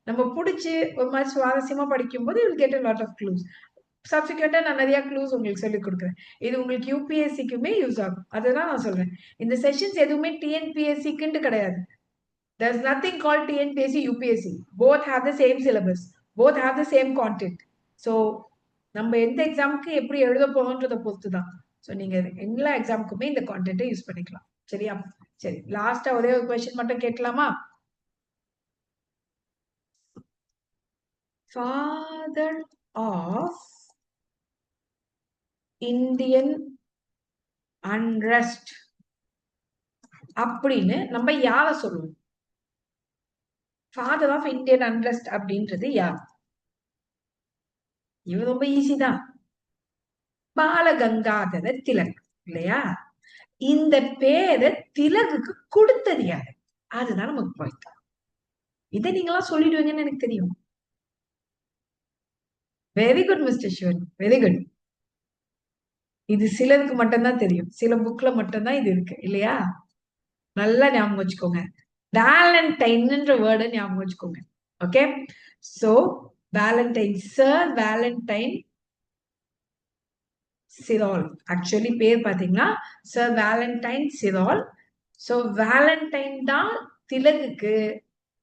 நம்ம பிடிச்சி ஒரு மாதிரி சுவாரஸ்யமா படிக்கும் போது will get a lot of clues. சப்சிக்வெண்டா நான் நிறைய க்ளூஸ் உங்களுக்கு சொல்லி கொடுக்குறேன். இது உங்களுக்கு யூபிஎஸ்சிக்குமே யூஸ் ஆகும். அதுதான் நான் சொல்றேன். இந்த செஷன்ஸ் எதுவுமே டிஎன்பிஎஸ்சிக்குன்ட்டு கிடையாது. there's nothing called TNPSC, UPSC. Both have the same syllabus. Both have the same content. So நம்ம எந்த எக்ஸாமுக்கு எப்படி எழுத போறோம்ன்றத பொறுத்து தான். ஸோ நீங்க எல்லா எக்ஸாமுக்குமே இந்த கான்டென்ட்டை யூஸ் பண்ணிக்கலாம். சரியா? சரி, லாஸ்டா ஒரே ஒரு கொஸ்டின் மட்டும் கேட்கலாமா? ஃபாதர் ஆஃப் இந்தியன் அன்ரெஸ்ட் அப்படின்னு நம்ம யார சொல்லுவோம்? ஃபாதர் ஆஃப் இந்தியன் அன்ரெஸ்ட் அப்படின்றது யார்? இது ரொம்ப ஈஸி தான். பாலகங்காதர திலக் இல்லையா? இந்த பேரை திலகுக்கு கொடுத்தது யாரு? அதுதான் நமக்கு பாயிண்ட். இதை நீங்களாம் சொல்லிடுவீங்கன்னு எனக்கு தெரியும். Very good mister Sivan, very good. இது சிலருக்கு மட்டும்தான் தெரியும், சில புக்ல மட்டும்தான் இது இருக்கு இல்லையா? நல்லா ஞாபகம் வச்சுக்கோங்க. வேலண்டைன்ன்ற வேர்டை ஞாபகம் வச்சுக்கோங்க. Okay, so Valentine, sir Valentine Chirol. Actually பேர் பாத்தீங்கன்னா sir Valentine Chirol. So Valentine தான் திலகுக்கு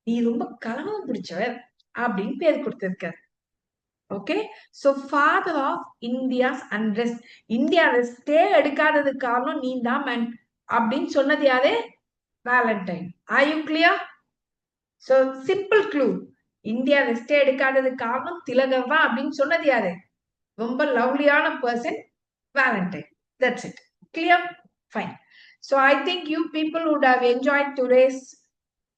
நீ ரொம்ப கலகம் பிடிச்சவர் அப்படின்னு பேர் கொடுத்திருக்காரு. Okay, so father of India's unrest. India ரெஸ்டே எடுக்காததுக்கு காரணம் நீ தான் மேன் அப்படின்னு சொன்னது யாரு? Valentine. Are you clear? So simple clue. India ரெஸ்டே எடுக்காததுக்கு காரணம் திலகர் தான் அப்படின்னு சொன்னது யாரு? ரொம்ப லவ்லியான person, Valentine. That's it. Clear? Fine. So I think you people would have enjoyed today's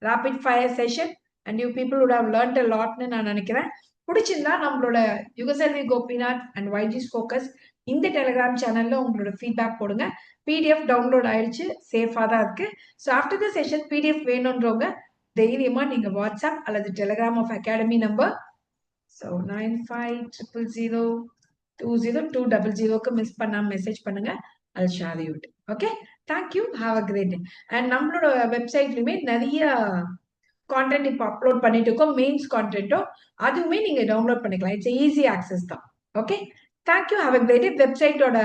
rapid fire session and you people would have learned a lot னு நான் நினைக்கிறேன். பிடிச்சிருந்தா நம்மளோட Yugaselvi Gopinath and YG's Focus இந்த டெலிகிராம் சேனல்ல உங்களோட ஃபீட்பேக் போடுங்க. PDF download ஆயிடுச்சு, சேஃபா தான் இருக்கு. So after the session PDF வேணுன்றவங்க தைரியமா நீங்க வாட்ஸ்அப் அல்லது டெலிகிராம் ஆஃப் அகாடமி நம்பர் 9500020200க்கு மிஸ் பண்ணாம மெசேஜ் பண்ணுங்க. I'll share you. Okay, thank you, have a great day. And நம்மளோட வெப்சைட்லயுமே நிறைய கான்டென்ட் இப்போ அப்லோட் பண்ணிட்டு இருக்கோம். மெயின்ஸ் கான்டென்ட்டோ அதுவுமே நீங்க டவுன்லோட் பண்ணிக்கலாம். இட்ஸ் ஈஸி ஆக்சஸ் தான். Okay, thank you, have a great day. வெப்சைட்டோட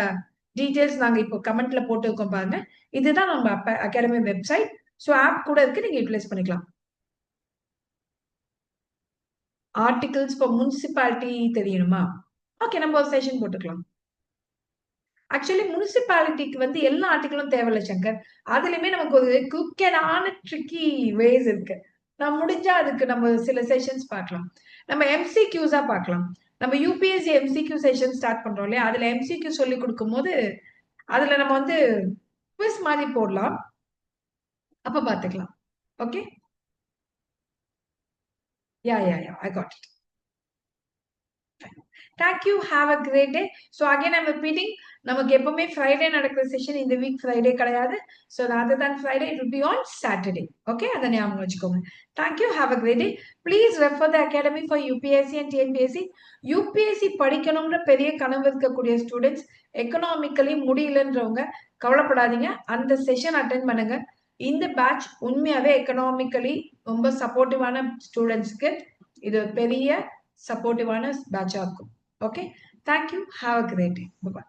டீடைல்ஸ் நாங்க இப்போ கமெண்ட்ல போட்டுருக்கோம் பாருங்க. இதுதான் நம்ம அகாடமி வெப்சைட். ஸோ ஆப் கூட இருக்கு, நீங்க யூட்டிலைஸ் பண்ணிக்கலாம். ஆர்டிகல்ஸ் ஃபார் முனிசிபாலிட்டி தெரியணுமா? ஓகே, நம்ம ஒரு செஷன் போட்டுக்கலாம். ஆக்சுவலி முனிசிபாலிட்டிக்கு வந்து எல்லா ஆர்டிகளும் தேவையில்ல சங்கர். அதுலயுமே நமக்கு ஒரு குக்கடான ட்ரிக்கி வேஸ் இருக்கு. நான் முடிஞ்சா அதுக்கு நம்ம சில செஷன்ஸ் பார்க்கலாம். நம்ம எம்சிக்யூஸா பார்க்கலாம். நம்ம யூபிஎஸ்சி எம்சிக்யூ செஷன் ஸ்டார்ட் பண்றோம் இல்லையா? அதுல எம்சிக்யூ சொல்லி கொடுக்கும் போது அதுல நம்ம வந்து குவிஸ் மாதிரி போடலாம். அப்ப பாத்துக்கலாம். Okay, yeah I got it. Thank you, have a great day. So again I'm repeating, நமக்கு எப்பவுமே ஃப்ரைடே நடக்கிற செஷன் இந்த வீக் ஃப்ரைடே கிடையாது. So other than Friday it will be on Saturday. Okay, அதை ஞாபகம் வச்சுக்கோங்க. Thank you, have a great day. Please refer the academy for UPSC and TNPSC. UPSC படிக்கணும்ன்ற பெரிய கனவு இருக்கக்கூடிய ஸ்டூடெண்ட்ஸ், எக்கனாமிக்கலி முடியலன்றவங்க கவலைப்படாதீங்க, அந்த செஷன் அட்டென்ட் பண்ணுங்க. இந்த பேட்ச் உண்மையாவே எக்கனாமிக்கலி ரொம்ப சப்போர்ட்டிவான ஸ்டூடெண்ட்ஸ்க்கு இது பெரிய சப்போர்ட்டிவான பேட்சா இருக்கும். Okay, thank you, have a great day. Bye bye.